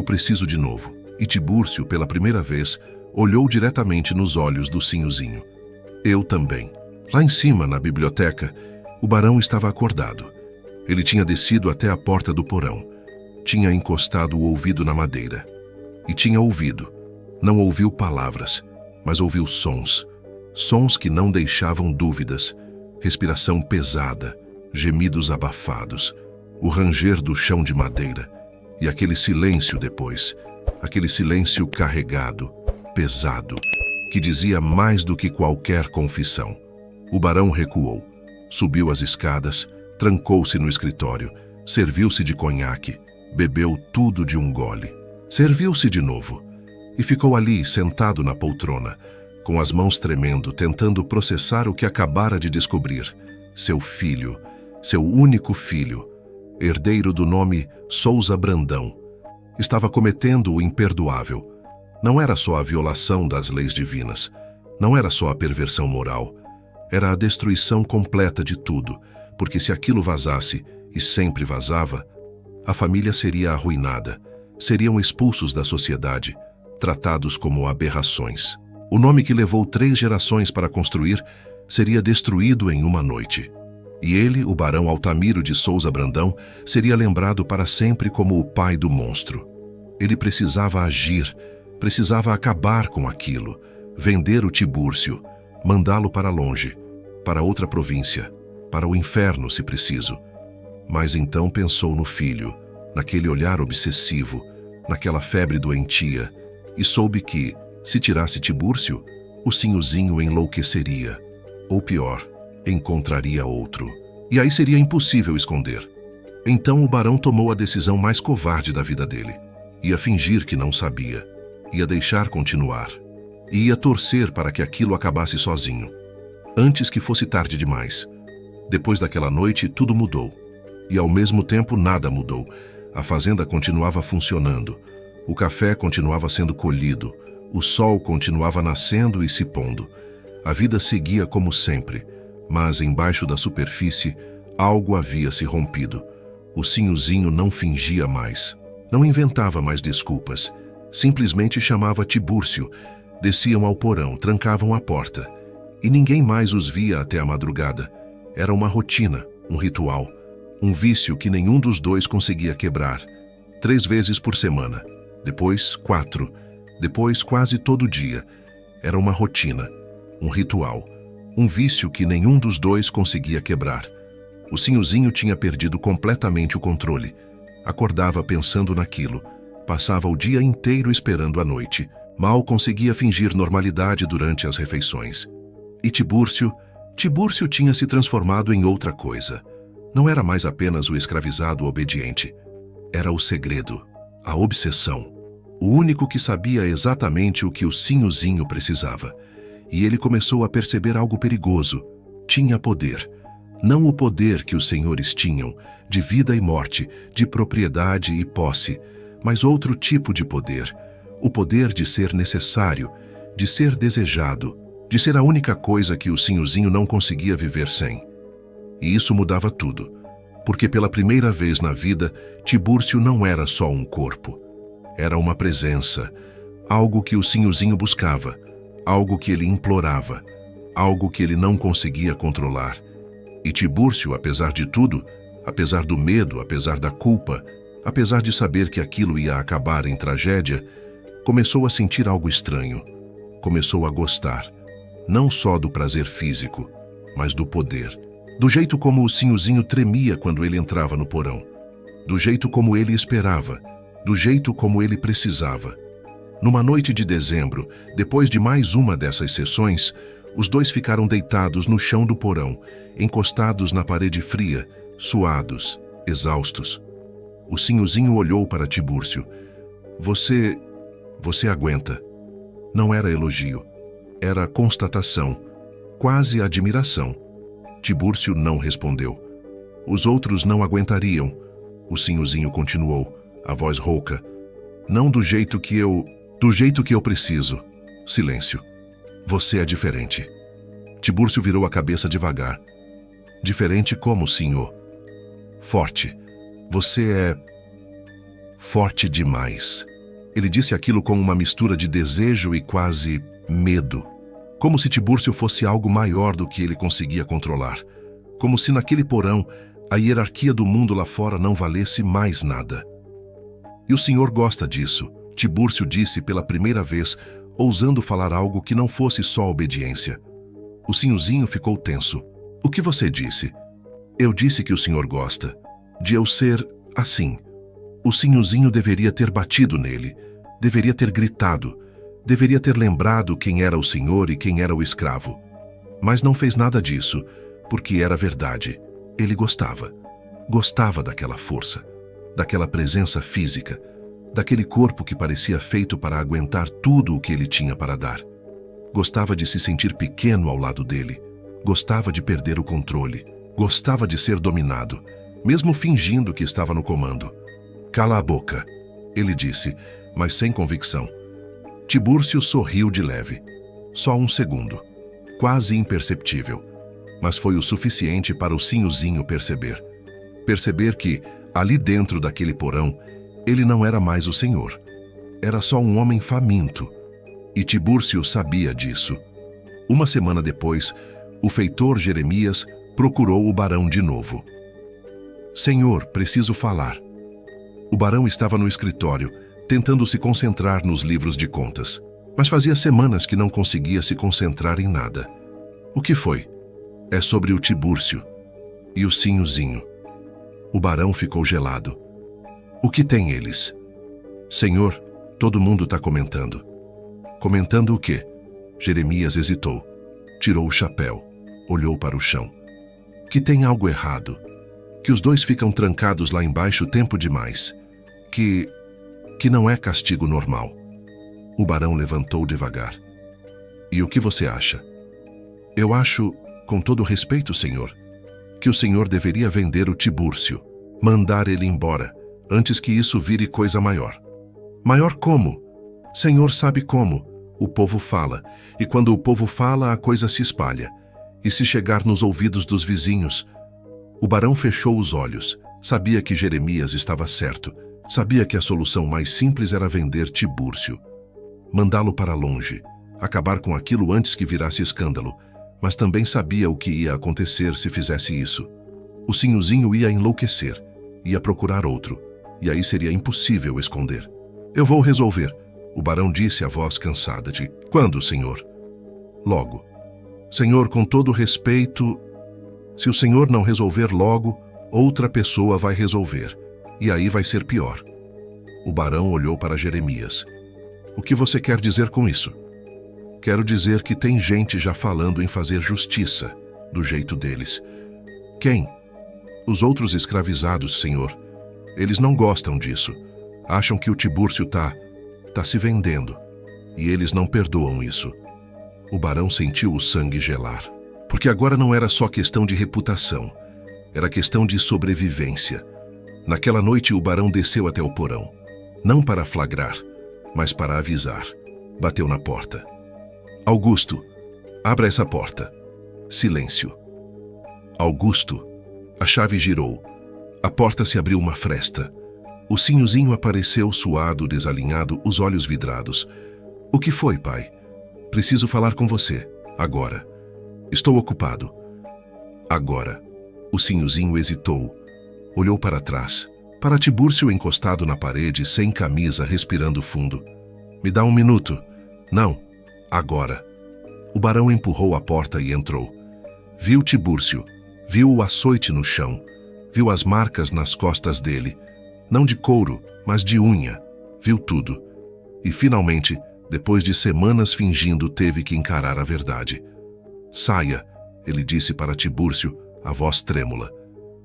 preciso de novo. E Tibúrcio, pela primeira vez, olhou diretamente nos olhos do Sinhozinho. Eu também. Lá em cima, na biblioteca, o barão estava acordado. Ele tinha descido até a porta do porão. Tinha encostado o ouvido na madeira. E tinha ouvido. Não ouviu palavras, mas ouviu sons. Sons que não deixavam dúvidas. Respiração pesada, gemidos abafados, o ranger do chão de madeira. E aquele silêncio depois. Aquele silêncio carregado, pesado, que dizia mais do que qualquer confissão. O barão recuou. Subiu as escadas, trancou-se no escritório, serviu-se de conhaque, bebeu tudo de um gole. Serviu-se de novo e ficou ali, sentado na poltrona, com as mãos tremendo, tentando processar o que acabara de descobrir. Seu filho, seu único filho, herdeiro do nome Souza Brandão, estava cometendo o imperdoável. Não era só a violação das leis divinas, não era só a perversão moral, era a destruição completa de tudo, porque se aquilo vazasse, e sempre vazava, a família seria arruinada, seriam expulsos da sociedade, tratados como aberrações. O nome que levou 3 gerações para construir seria destruído em uma noite. E ele, o barão Altamiro de Souza Brandão, seria lembrado para sempre como o pai do monstro. Ele precisava agir, precisava acabar com aquilo, vender o Tibúrcio, mandá-lo para longe, para outra província, para o inferno se preciso. Mas então pensou no filho, naquele olhar obsessivo, naquela febre doentia, e soube que, se tirasse Tibúrcio, o Sinhozinho enlouqueceria, ou pior, encontraria outro. E aí seria impossível esconder. Então o barão tomou a decisão mais covarde da vida dele. Ia fingir que não sabia, ia deixar continuar, e ia torcer para que aquilo acabasse sozinho. Antes que fosse tarde demais. Depois daquela noite, tudo mudou. E ao mesmo tempo, nada mudou. A fazenda continuava funcionando. O café continuava sendo colhido. O sol continuava nascendo e se pondo. A vida seguia como sempre. Mas, embaixo da superfície, algo havia se rompido. O Sinhozinho não fingia mais. Não inventava mais desculpas. Simplesmente chamava Tibúrcio. Desciam ao porão, trancavam a porta. E ninguém mais os via até a madrugada. Era uma rotina, um ritual, um vício que nenhum dos dois conseguia quebrar. 3 vezes por semana, depois 4, depois quase todo dia. Era uma rotina, um ritual, um vício que nenhum dos dois conseguia quebrar. O Sinhozinho tinha perdido completamente o controle. Acordava pensando naquilo, passava o dia inteiro esperando a noite. Mal conseguia fingir normalidade durante as refeições. E Tibúrcio tinha se transformado em outra coisa. Não era mais apenas o escravizado obediente. Era o segredo, a obsessão. O único que sabia exatamente o que o Sinhozinho precisava. E ele começou a perceber algo perigoso. Tinha poder. Não o poder que os senhores tinham, de vida e morte, de propriedade e posse, mas outro tipo de poder. O poder de ser necessário, de ser desejado, de ser a única coisa que o Sinhozinho não conseguia viver sem. E isso mudava tudo, porque pela primeira vez na vida, Tibúrcio não era só um corpo. Era uma presença, algo que o Sinhozinho buscava, algo que ele implorava, algo que ele não conseguia controlar. E Tibúrcio, apesar de tudo, apesar do medo, apesar da culpa, apesar de saber que aquilo ia acabar em tragédia, começou a sentir algo estranho. Começou a gostar, não só do prazer físico, mas do poder. Do jeito como o Sinhozinho tremia quando ele entrava no porão. Do jeito como ele esperava. Do jeito como ele precisava. Numa noite de dezembro, depois de mais uma dessas sessões, os dois ficaram deitados no chão do porão, encostados na parede fria, suados, exaustos. O Sinhozinho olhou para Tibúrcio. Você aguenta. Não era elogio. Era constatação, quase admiração. Tibúrcio não respondeu. Os outros não aguentariam. O Sinhozinho continuou, a voz rouca. Não do jeito que eu preciso. Silêncio. Você é diferente. Tibúrcio virou a cabeça devagar. Diferente como, senhor? Forte. Você é forte demais. Ele disse aquilo com uma mistura de desejo e quase medo. Como se Tibúrcio fosse algo maior do que ele conseguia controlar. Como se naquele porão a hierarquia do mundo lá fora não valesse mais nada. E o senhor gosta disso, Tibúrcio disse pela primeira vez, ousando falar algo que não fosse só obediência. O Sinhozinho ficou tenso. O que você disse? Eu disse que o senhor gosta. De eu ser assim. O Sinhozinho deveria ter batido nele. Deveria ter gritado. Deveria ter lembrado quem era o senhor e quem era o escravo. Mas não fez nada disso, porque era verdade. Ele gostava. Gostava daquela força, daquela presença física, daquele corpo que parecia feito para aguentar tudo o que ele tinha para dar. Gostava de se sentir pequeno ao lado dele. Gostava de perder o controle. Gostava de ser dominado, mesmo fingindo que estava no comando. Cala a boca, ele disse, mas sem convicção. Tibúrcio sorriu de leve. Só um segundo. Quase imperceptível. Mas foi o suficiente para o Sinhozinho perceber. Perceber que, ali dentro daquele porão, ele não era mais o senhor. Era só um homem faminto. E Tibúrcio sabia disso. Uma semana depois, o feitor Jeremias procurou o barão de novo. Senhor, preciso falar. O barão estava no escritório, tentando se concentrar nos livros de contas. Mas fazia semanas que não conseguia se concentrar em nada. O que foi? É sobre o Tibúrcio e o Sinhozinho. O barão ficou gelado. O que tem eles? Senhor, todo mundo está comentando. Comentando o quê? Jeremias hesitou. Tirou o chapéu. Olhou para o chão. Que tem algo errado. Que os dois ficam trancados lá embaixo tempo demais. Que não é castigo normal. O barão levantou devagar. E o que você acha? Eu acho, com todo respeito, senhor, que o senhor deveria vender o Tibúrcio. Mandar ele embora, antes que isso vire coisa maior. Maior como? Senhor sabe como. O povo fala, e quando o povo fala, a coisa se espalha. E se chegar nos ouvidos dos vizinhos... O barão fechou os olhos. Sabia que Jeremias estava certo. Sabia que a solução mais simples era vender Tibúrcio. Mandá-lo para longe. Acabar com aquilo antes que virasse escândalo. Mas também sabia o que ia acontecer se fizesse isso. O Sinhozinho ia enlouquecer. Ia procurar outro. E aí seria impossível esconder. Eu vou resolver. O barão disse a voz cansada de: "Quando, senhor?" "Logo." "Senhor, com todo respeito, se o senhor não resolver logo, outra pessoa vai resolver, e aí vai ser pior." O barão olhou para Jeremias. "O que você quer dizer com isso?" "Quero dizer que tem gente já falando em fazer justiça, do jeito deles." "Quem?" "Os outros escravizados, senhor. Eles não gostam disso. Acham que o Tibúrcio tá se vendendo. E eles não perdoam isso." O barão sentiu o sangue gelar. Porque agora não era só questão de reputação. Era questão de sobrevivência. Naquela noite o barão desceu até o porão. Não para flagrar, mas para avisar. Bateu na porta. "Augusto, abra essa porta." Silêncio. "Augusto." A chave girou. A porta se abriu uma fresta. O Sinhozinho apareceu suado, desalinhado, os olhos vidrados. "O que foi, pai?" "Preciso falar com você. Agora." "Estou ocupado." "Agora." O Sinhozinho hesitou. Olhou para trás. Para Tibúrcio encostado na parede, sem camisa, respirando fundo. "Me dá um minuto." "Não. Agora." O barão empurrou a porta e entrou. Viu Tibúrcio. Viu o açoite no chão. Viu as marcas nas costas dele. Não de couro, mas de unha. Viu tudo. E finalmente, depois de semanas fingindo, teve que encarar a verdade. "Saia," ele disse para Tibúrcio, a voz trêmula.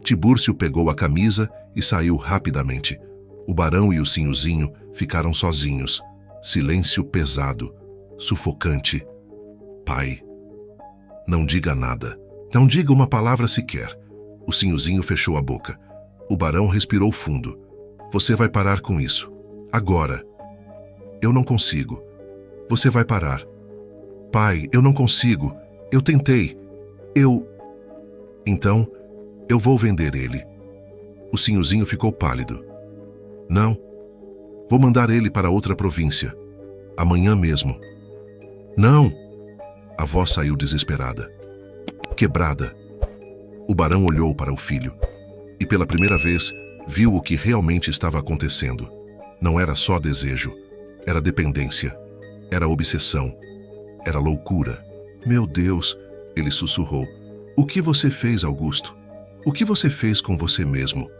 Tibúrcio pegou a camisa e saiu rapidamente. O barão e o Sinhozinho ficaram sozinhos. Silêncio pesado, sufocante. "Pai, não diga nada. Não diga uma palavra sequer." O Sinhozinho fechou a boca. O barão respirou fundo. "Você vai parar com isso. Agora." "Eu não consigo." "Você vai parar." "Pai, eu não consigo. Eu tentei. Então, eu vou vender ele." O Sinhozinho ficou pálido. "Não. Vou mandar ele para outra província. Amanhã mesmo." "Não!" A voz saiu desesperada. Quebrada. O barão olhou para o filho. E pela primeira vez, viu o que realmente estava acontecendo. Não era só desejo. Era dependência. Era obsessão. Era loucura. "Meu Deus!" ele sussurrou. "O que você fez, Augusto? O que você fez com você mesmo?"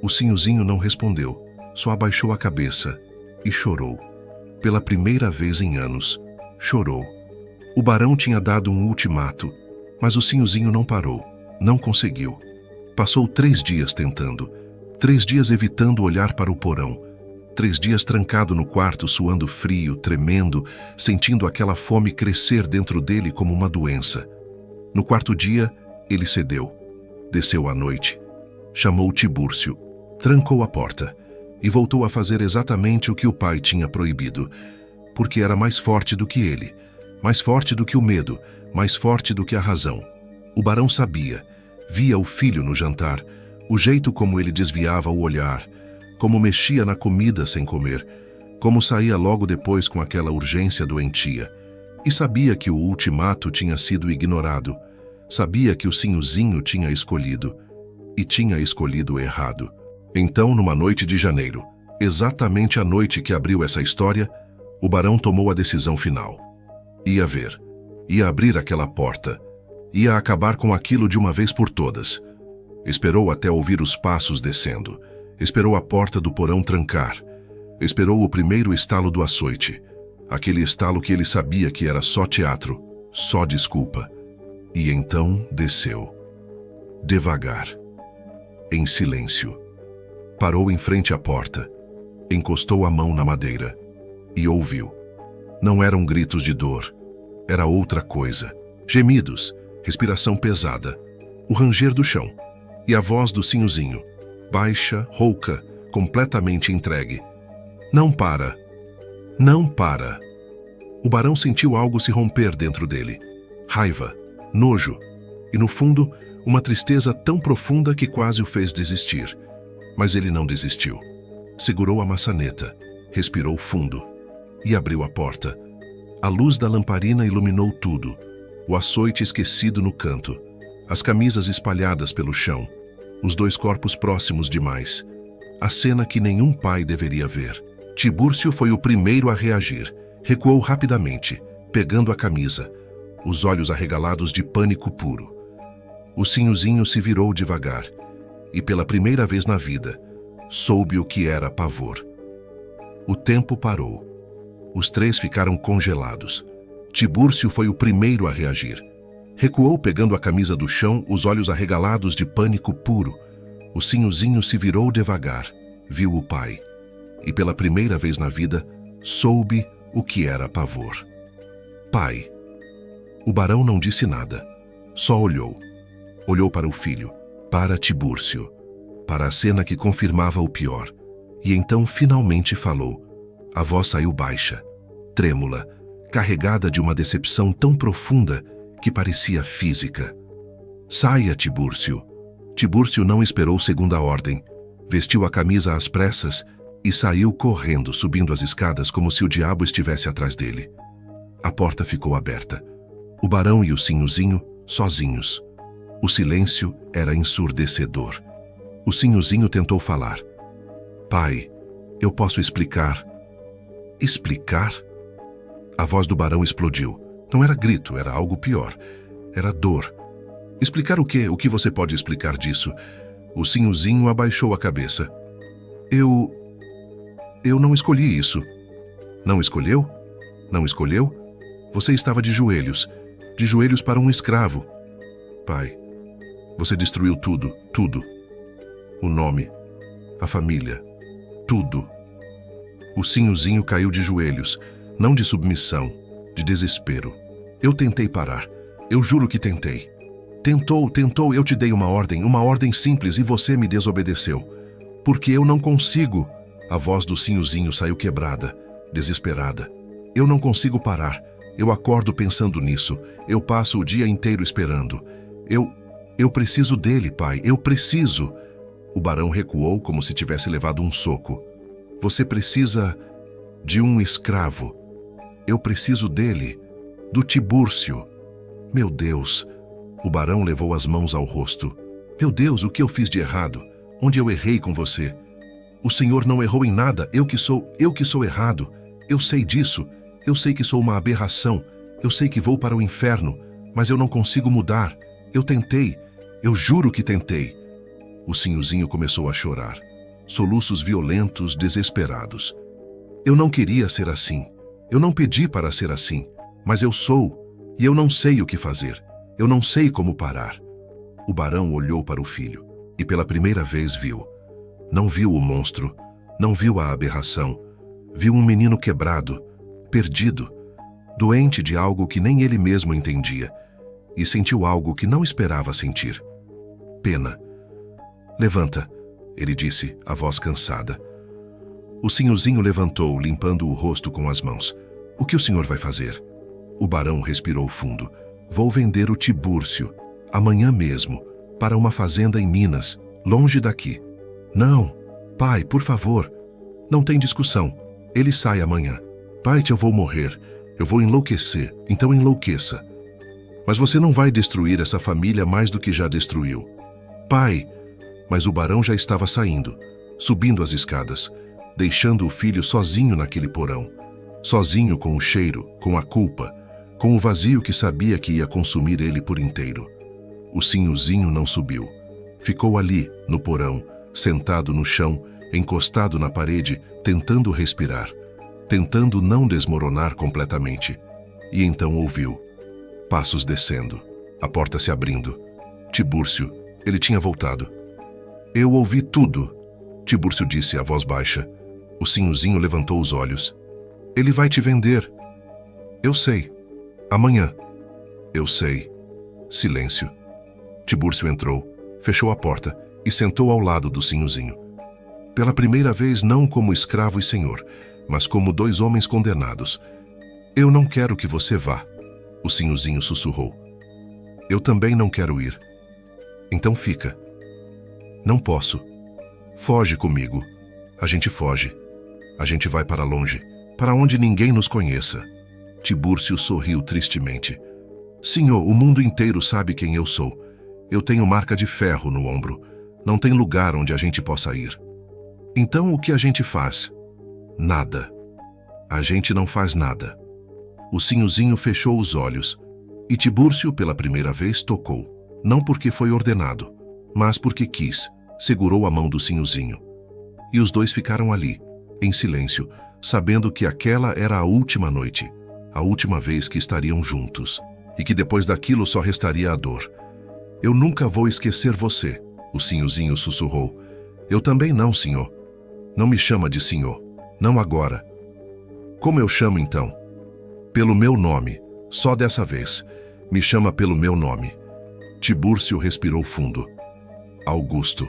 O Sinhozinho não respondeu. Só abaixou a cabeça e chorou. Pela primeira vez em anos, chorou. O barão tinha dado um ultimato, mas o Sinhozinho não parou. Não conseguiu. Passou 3 dias tentando. 3 dias evitando olhar para o porão. 3 dias trancado no quarto, suando frio, tremendo, sentindo aquela fome crescer dentro dele como uma doença. No 4º dia, ele cedeu. Desceu à noite. Chamou Tibúrcio. Trancou a porta. E voltou a fazer exatamente o que o pai tinha proibido. Porque era mais forte do que ele. Mais forte do que o medo. Mais forte do que a razão. O barão sabia. Via o filho no jantar. O jeito como ele desviava o olhar. Como mexia na comida sem comer. Como saía logo depois com aquela urgência doentia. E sabia que o ultimato tinha sido ignorado. Sabia que o Sinhozinho tinha escolhido. E tinha escolhido errado. Então, numa noite de janeiro, exatamente a noite que abriu essa história, o barão tomou a decisão final. Ia ver. Ia abrir aquela porta. Ia acabar com aquilo de uma vez por todas. Esperou até ouvir os passos descendo. Esperou a porta do porão trancar. Esperou o primeiro estalo do açoite. Aquele estalo que ele sabia que era só teatro, só desculpa. E então desceu. Devagar. Em silêncio. Parou em frente à porta. Encostou a mão na madeira. E ouviu. Não eram gritos de dor. Era outra coisa. Gemidos. Respiração pesada, o ranger do chão e a voz do Sinhozinho, baixa, rouca, completamente entregue. "Não para! Não para!" O barão sentiu algo se romper dentro dele. Raiva, nojo e, no fundo, uma tristeza tão profunda que quase o fez desistir. Mas ele não desistiu. Segurou a maçaneta, respirou fundo e abriu a porta. A luz da lamparina iluminou tudo. O açoite esquecido no canto, as camisas espalhadas pelo chão, os 2 corpos próximos demais, a cena que nenhum pai deveria ver. Tibúrcio foi o primeiro a reagir. Recuou rapidamente, pegando a camisa, os olhos arregalados de pânico puro. O Sinhozinho se virou devagar e, pela primeira vez na vida, soube o que era pavor. O tempo parou. Os três ficaram congelados. Tibúrcio foi o primeiro a reagir. Recuou pegando a camisa do chão, os olhos arregalados de pânico puro. O Sinhozinho se virou devagar, viu o pai. E pela primeira vez na vida, soube o que era pavor. Pai. O barão não disse nada. Só olhou. Olhou para o filho, para Tibúrcio, para a cena que confirmava o pior. E então finalmente falou. A voz saiu baixa, trêmula, carregada de uma decepção tão profunda que parecia física. Saia, Tibúrcio. Tibúrcio não esperou segunda ordem. Vestiu a camisa às pressas e saiu correndo, subindo as escadas como se o diabo estivesse atrás dele. A porta ficou aberta. O barão e o Sinhozinho, sozinhos. O silêncio era ensurdecedor. O Sinhozinho tentou falar. Pai, eu posso explicar. Explicar? A voz do barão explodiu. Não era grito, era algo pior. Era dor. Explicar o quê? O que você pode explicar disso? O Sinhozinho abaixou a cabeça. Eu não escolhi isso. Não escolheu? Não escolheu? Você estava de joelhos para um escravo. Pai, você destruiu tudo, tudo. O nome, a família, tudo. O Sinhozinho caiu de joelhos, não de submissão, de desespero. Eu tentei parar. Eu juro que tentei. Tentou, eu te dei uma ordem simples e você me desobedeceu. Porque eu não consigo. A voz do Sinhozinho saiu quebrada, desesperada. Eu não consigo parar. Eu acordo pensando nisso. Eu passo o dia inteiro esperando. Eu preciso dele, pai. Eu preciso. O barão recuou como se tivesse levado um soco. Você precisa de um escravo. Eu preciso dele. Do Tibúrcio. Meu Deus. O barão levou as mãos ao rosto. Meu Deus, o que eu fiz de errado? Onde eu errei com você? O senhor não errou em nada. Eu que sou errado. Eu sei disso. Eu sei que sou uma aberração. Eu sei que vou para o inferno. Mas eu não consigo mudar. Eu tentei. Eu juro que tentei. O Sinhozinho começou a chorar. Soluços violentos, desesperados. Eu não queria ser assim. Eu não pedi para ser assim. Mas eu sou. E eu não sei o que fazer. Eu não sei como parar. O barão olhou para o filho. E pela primeira vez viu. Não viu o monstro. Não viu a aberração. Viu um menino quebrado, perdido, doente de algo que nem ele mesmo entendia. E sentiu algo que não esperava sentir. Pena. Levanta, ele disse, a voz cansada. O Sinhozinho levantou, limpando o rosto com as mãos. O que o senhor vai fazer? O barão respirou fundo. Vou vender o Tibúrcio, amanhã mesmo, para uma fazenda em Minas, longe daqui. Não, pai, por favor. Não tem discussão. Ele sai amanhã. Pai, eu vou morrer. Eu vou enlouquecer, então enlouqueça. Mas você não vai destruir essa família mais do que já destruiu. Pai! Mas o barão já estava saindo, subindo as escadas, deixando o filho sozinho naquele porão. Sozinho com o cheiro, com a culpa, com o vazio que sabia que ia consumir ele por inteiro. O Sinhozinho não subiu. Ficou ali, no porão, sentado no chão, encostado na parede, tentando respirar, tentando não desmoronar completamente. E então ouviu. Passos descendo, a porta se abrindo. Tibúrcio, ele tinha voltado. Eu ouvi tudo, Tibúrcio disse, a voz baixa. O Sinhozinho levantou os olhos. Ele vai te vender. Eu sei. Amanhã. Eu sei. Silêncio. Tibúrcio entrou, fechou a porta e sentou ao lado do Sinhozinho. Pela primeira vez, não como escravo e senhor, mas como dois homens condenados. Eu não quero que você vá, o Sinhozinho sussurrou. Eu também não quero ir. Então fica. Não posso. Foge comigo. A gente foge. A gente vai para longe, para onde ninguém nos conheça. Tibúrcio sorriu tristemente. Senhor, o mundo inteiro sabe quem eu sou. Eu tenho marca de ferro no ombro. Não tem lugar onde a gente possa ir. Então o que a gente faz? Nada. A gente não faz nada. O Sinhozinho fechou os olhos e Tibúrcio pela primeira vez tocou, não porque foi ordenado, mas porque quis, segurou a mão do Sinhozinho. E os dois ficaram ali, em silêncio, sabendo que aquela era a última noite, a última vez que estariam juntos, e que depois daquilo só restaria a dor. Eu nunca vou esquecer você, o Sinhozinho sussurrou. Eu também não, senhor. Não me chama de senhor, não agora. Como eu chamo então? Pelo meu nome, só dessa vez. Me chama pelo meu nome. Tibúrcio respirou fundo. Augusto.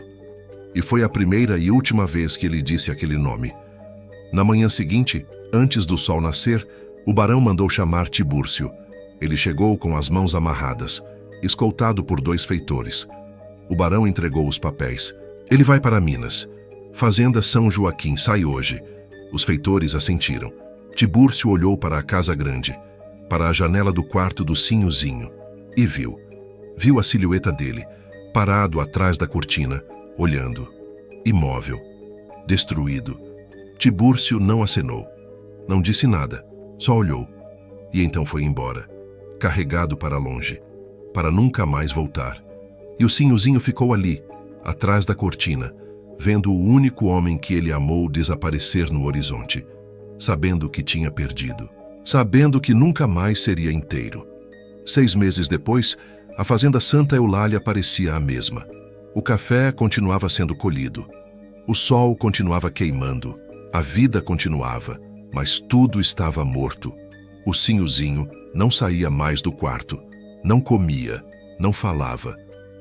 E foi a primeira e última vez que ele disse aquele nome. Na manhã seguinte, antes do sol nascer, o barão mandou chamar Tibúrcio. Ele chegou com as mãos amarradas, escoltado por 2 feitores. O barão entregou os papéis. Ele vai para Minas. Fazenda São Joaquim, sai hoje. Os feitores assentiram. Tibúrcio olhou para a casa grande, para a janela do quarto do Sinhozinho, e viu. Viu a silhueta dele, parado atrás da cortina, olhando. Imóvel. Destruído. Tibúrcio não acenou. Não disse nada, só olhou. E então foi embora, carregado para longe, para nunca mais voltar. E o Sinhozinho ficou ali, atrás da cortina, vendo o único homem que ele amou desaparecer no horizonte, sabendo que tinha perdido, sabendo que nunca mais seria inteiro. 6 meses depois, a fazenda Santa Eulália parecia a mesma. O café continuava sendo colhido. O sol continuava queimando. A vida continuava, mas tudo estava morto. O Sinhozinho não saía mais do quarto. Não comia, não falava,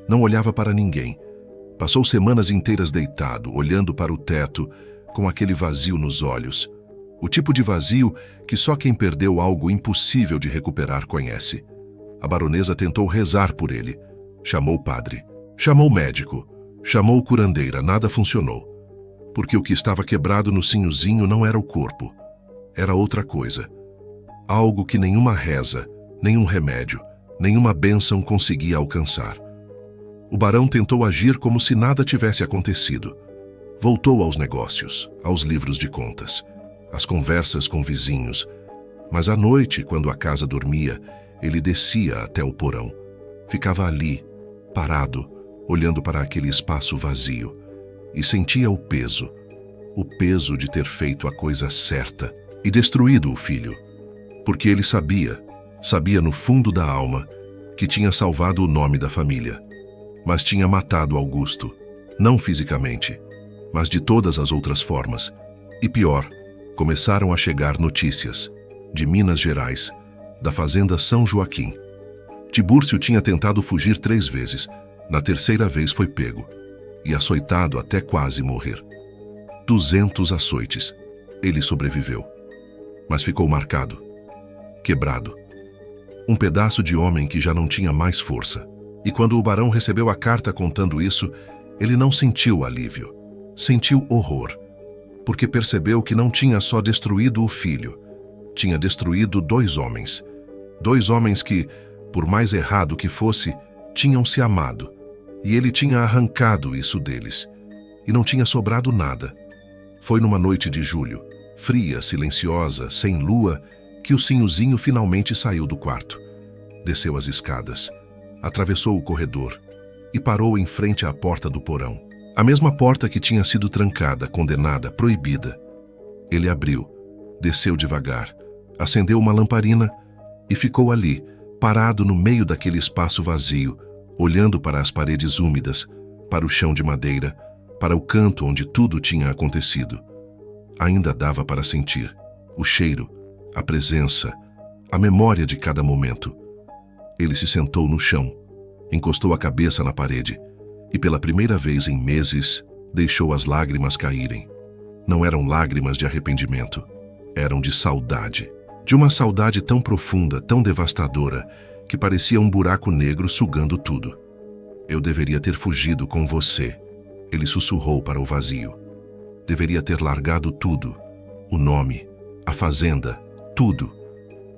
não olhava para ninguém. Passou semanas inteiras deitado, olhando para o teto, com aquele vazio nos olhos. O tipo de vazio que só quem perdeu algo impossível de recuperar conhece. A baronesa tentou rezar por ele. Chamou o padre. Chamou o médico. Chamou curandeira. Nada funcionou. Porque o que estava quebrado no Sinhozinho não era o corpo. Era outra coisa. Algo que nenhuma reza, nenhum remédio, nenhuma bênção conseguia alcançar. O barão tentou agir como se nada tivesse acontecido. Voltou aos negócios, aos livros de contas, às conversas com vizinhos. Mas à noite, quando a casa dormia, ele descia até o porão. Ficava ali, parado, olhando para aquele espaço vazio, e sentia o peso de ter feito a coisa certa e destruído o filho. Porque ele sabia no fundo da alma, que tinha salvado o nome da família. Mas tinha matado Augusto, não fisicamente, mas de todas as outras formas. E pior, começaram a chegar notícias de Minas Gerais, da fazenda São Joaquim. Tibúrcio tinha tentado fugir 3 vezes. Na terceira vez foi pego e açoitado até quase morrer. 200 açoites. Ele sobreviveu, mas ficou marcado, quebrado. Um pedaço de homem que já não tinha mais força. E quando o barão recebeu a carta contando isso, ele não sentiu alívio. Sentiu horror, porque percebeu que não tinha só destruído o filho, tinha destruído 2 homens. 2 homens que, por mais errado que fosse, tinham se amado. E ele tinha arrancado isso deles. E não tinha sobrado nada. Foi numa noite de julho, fria, silenciosa, sem lua, que o Sinhozinho finalmente saiu do quarto. Desceu as escadas, atravessou o corredor e parou em frente à porta do porão. A mesma porta que tinha sido trancada, condenada, proibida. Ele abriu, desceu devagar, acendeu uma lamparina e ficou ali, parado no meio daquele espaço vazio, olhando para as paredes úmidas, para o chão de madeira, para o canto onde tudo tinha acontecido. Ainda dava para sentir o cheiro, a presença, a memória de cada momento. Ele se sentou no chão, encostou a cabeça na parede e, pela primeira vez em meses, deixou as lágrimas caírem. Não eram lágrimas de arrependimento, eram de saudade. De uma saudade tão profunda, tão devastadora, que parecia um buraco negro sugando tudo. Eu deveria ter fugido com você, ele sussurrou para o vazio. Deveria ter largado tudo, o nome, a fazenda, tudo.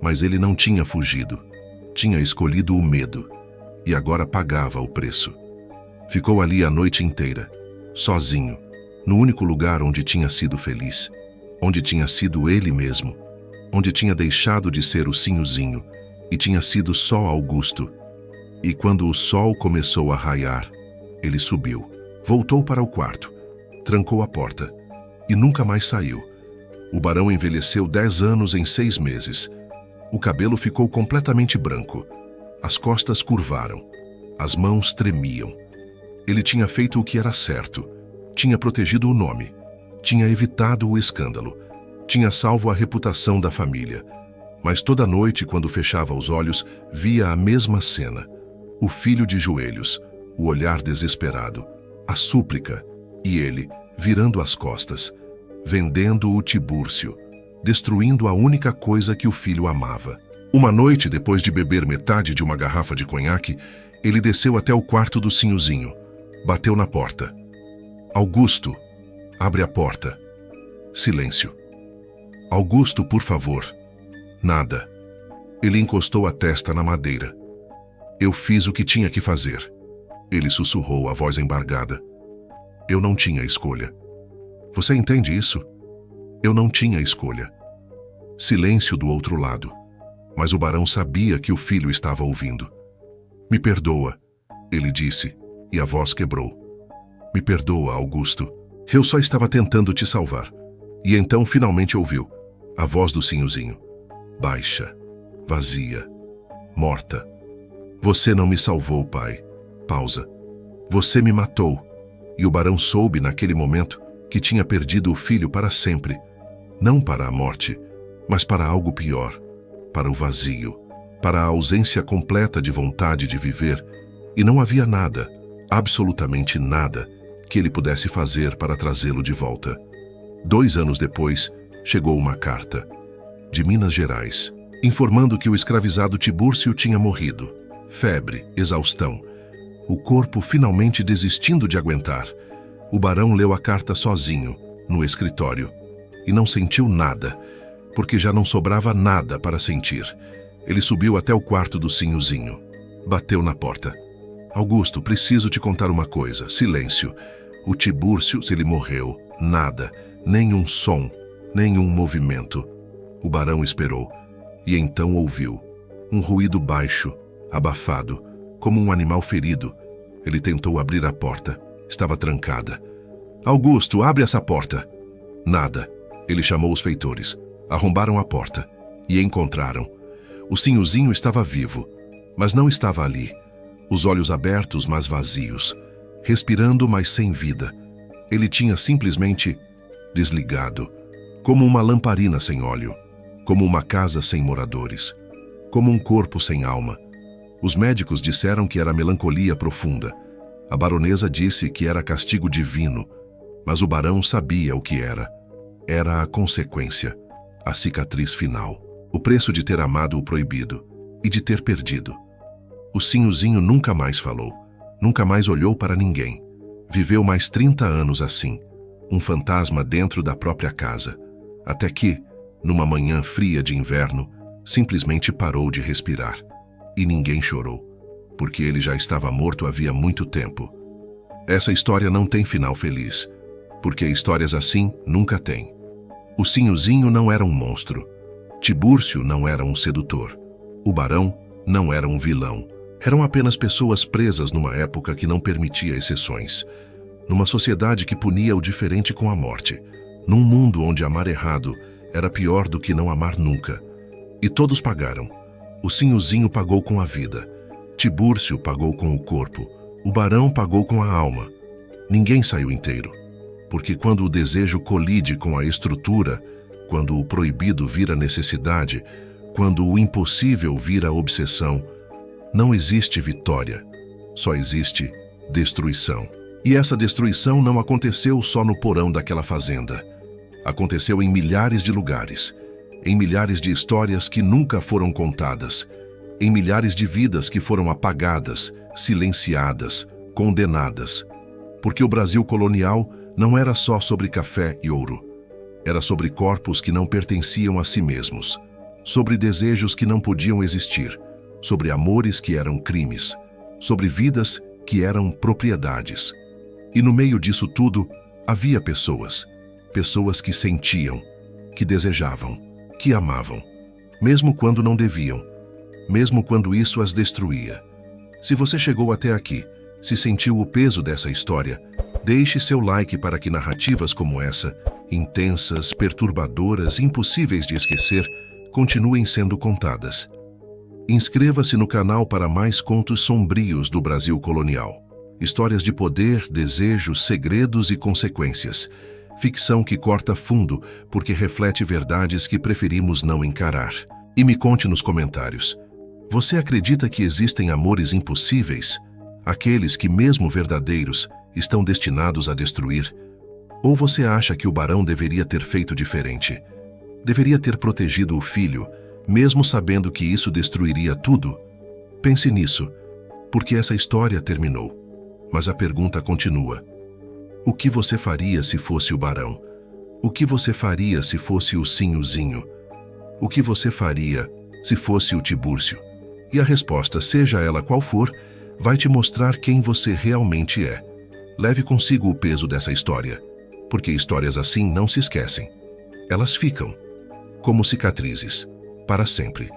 Mas ele não tinha fugido. Tinha escolhido o medo e agora pagava o preço. Ficou ali a noite inteira, sozinho, no único lugar onde tinha sido feliz, onde tinha sido ele mesmo, onde tinha deixado de ser o Sinhozinho e tinha sido só Augusto. E quando o sol começou a raiar, ele subiu, voltou para o quarto, trancou a porta e nunca mais saiu. O barão envelheceu 10 anos em 6 meses. O cabelo ficou completamente branco. As costas curvaram. As mãos tremiam. Ele tinha feito o que era certo. Tinha protegido o nome. Tinha evitado o escândalo. Tinha salvo a reputação da família. Mas toda noite, quando fechava os olhos, via a mesma cena. O filho de joelhos, o olhar desesperado, a súplica, e ele, virando as costas, vendendo o Tibúrcio, destruindo a única coisa que o filho amava. Uma noite, depois de beber metade de uma garrafa de conhaque, ele desceu até o quarto do Sinhozinho. Bateu na porta. Augusto, abre a porta. Silêncio. Augusto, por favor. Nada. Ele encostou a testa na madeira. Eu fiz o que tinha que fazer. Ele sussurrou, a voz embargada. Eu não tinha escolha. Você entende isso? Eu não tinha escolha. Silêncio do outro lado. Mas o barão sabia que o filho estava ouvindo. Me perdoa, ele disse, e a voz quebrou. Me perdoa, Augusto. Eu só estava tentando te salvar. E então finalmente ouviu a voz do Sinhozinho. Baixa, vazia, morta. Você não me salvou, pai. Pausa. Você me matou. E o barão soube naquele momento que tinha perdido o filho para sempre. Não para a morte, mas para algo pior. Para o vazio. Para a ausência completa de vontade de viver. E não havia nada, absolutamente nada, que ele pudesse fazer para trazê-lo de volta. 2 anos depois, chegou uma carta, de Minas Gerais, informando que o escravizado Tibúrcio tinha morrido. Febre, exaustão. O corpo finalmente desistindo de aguentar. O barão leu a carta sozinho, no escritório, e não sentiu nada, porque já não sobrava nada para sentir. Ele subiu até o quarto do Sinhozinho. Bateu na porta. Augusto, preciso te contar uma coisa. Silêncio. O Tibúrcio, se ele morreu, nada, nenhum som, nenhum movimento. O barão esperou, e então ouviu. Um ruído baixo, abafado, como um animal ferido. Ele tentou abrir a porta. Estava trancada. Augusto, abre essa porta. Nada. Ele chamou os feitores. Arrombaram a porta. E encontraram. O Sinhozinho estava vivo, mas não estava ali. Os olhos abertos, mas vazios. Respirando, mas sem vida. Ele tinha simplesmente desligado. Como uma lamparina sem óleo. Como uma casa sem moradores. Como um corpo sem alma. Os médicos disseram que era melancolia profunda. A baronesa disse que era castigo divino. Mas o barão sabia o que era. Era a consequência. A cicatriz final. O preço de ter amado o proibido. E de ter perdido. O Sinhozinho nunca mais falou. Nunca mais olhou para ninguém. Viveu mais 30 anos assim. Um fantasma dentro da própria casa. Até que, numa manhã fria de inverno, simplesmente parou de respirar. E ninguém chorou, porque ele já estava morto havia muito tempo. Essa história não tem final feliz, porque histórias assim nunca tem. O Sinhozinho não era um monstro. Tibúrcio não era um sedutor. O barão não era um vilão. Eram apenas pessoas presas numa época que não permitia exceções. Numa sociedade que punia o diferente com a morte. Num mundo onde amar errado era pior do que não amar nunca. E todos pagaram. O Sinhozinho pagou com a vida. Tibúrcio pagou com o corpo. O barão pagou com a alma. Ninguém saiu inteiro. Porque quando o desejo colide com a estrutura, quando o proibido vira necessidade, quando o impossível vira obsessão, não existe vitória, só existe destruição. E essa destruição não aconteceu só no porão daquela fazenda. Aconteceu em milhares de lugares, em milhares de histórias que nunca foram contadas, em milhares de vidas que foram apagadas, silenciadas, condenadas. Porque o Brasil colonial não era só sobre café e ouro. Era sobre corpos que não pertenciam a si mesmos, sobre desejos que não podiam existir, sobre amores que eram crimes, sobre vidas que eram propriedades. E no meio disso tudo, havia pessoas que sentiam, que desejavam, que amavam, mesmo quando não deviam, mesmo quando isso as destruía. Se você chegou até aqui, se sentiu o peso dessa história, deixe seu like para que narrativas como essa, intensas, perturbadoras, impossíveis de esquecer, continuem sendo contadas. Inscreva-se no canal para mais contos sombrios do Brasil colonial. Histórias de poder, desejo, segredos e consequências. Ficção que corta fundo porque reflete verdades que preferimos não encarar. E me conte nos comentários. Você acredita que existem amores impossíveis? Aqueles que, mesmo verdadeiros, estão destinados a destruir? Ou você acha que o barão deveria ter feito diferente? Deveria ter protegido o filho, mesmo sabendo que isso destruiria tudo? Pense nisso, porque essa história terminou. Mas a pergunta continua. O que você faria se fosse o barão? O que você faria se fosse o Sinhozinho? O que você faria se fosse o Tibúrcio? E a resposta, seja ela qual for, vai te mostrar quem você realmente é. Leve consigo o peso dessa história, porque histórias assim não se esquecem. Elas ficam, como cicatrizes, para sempre.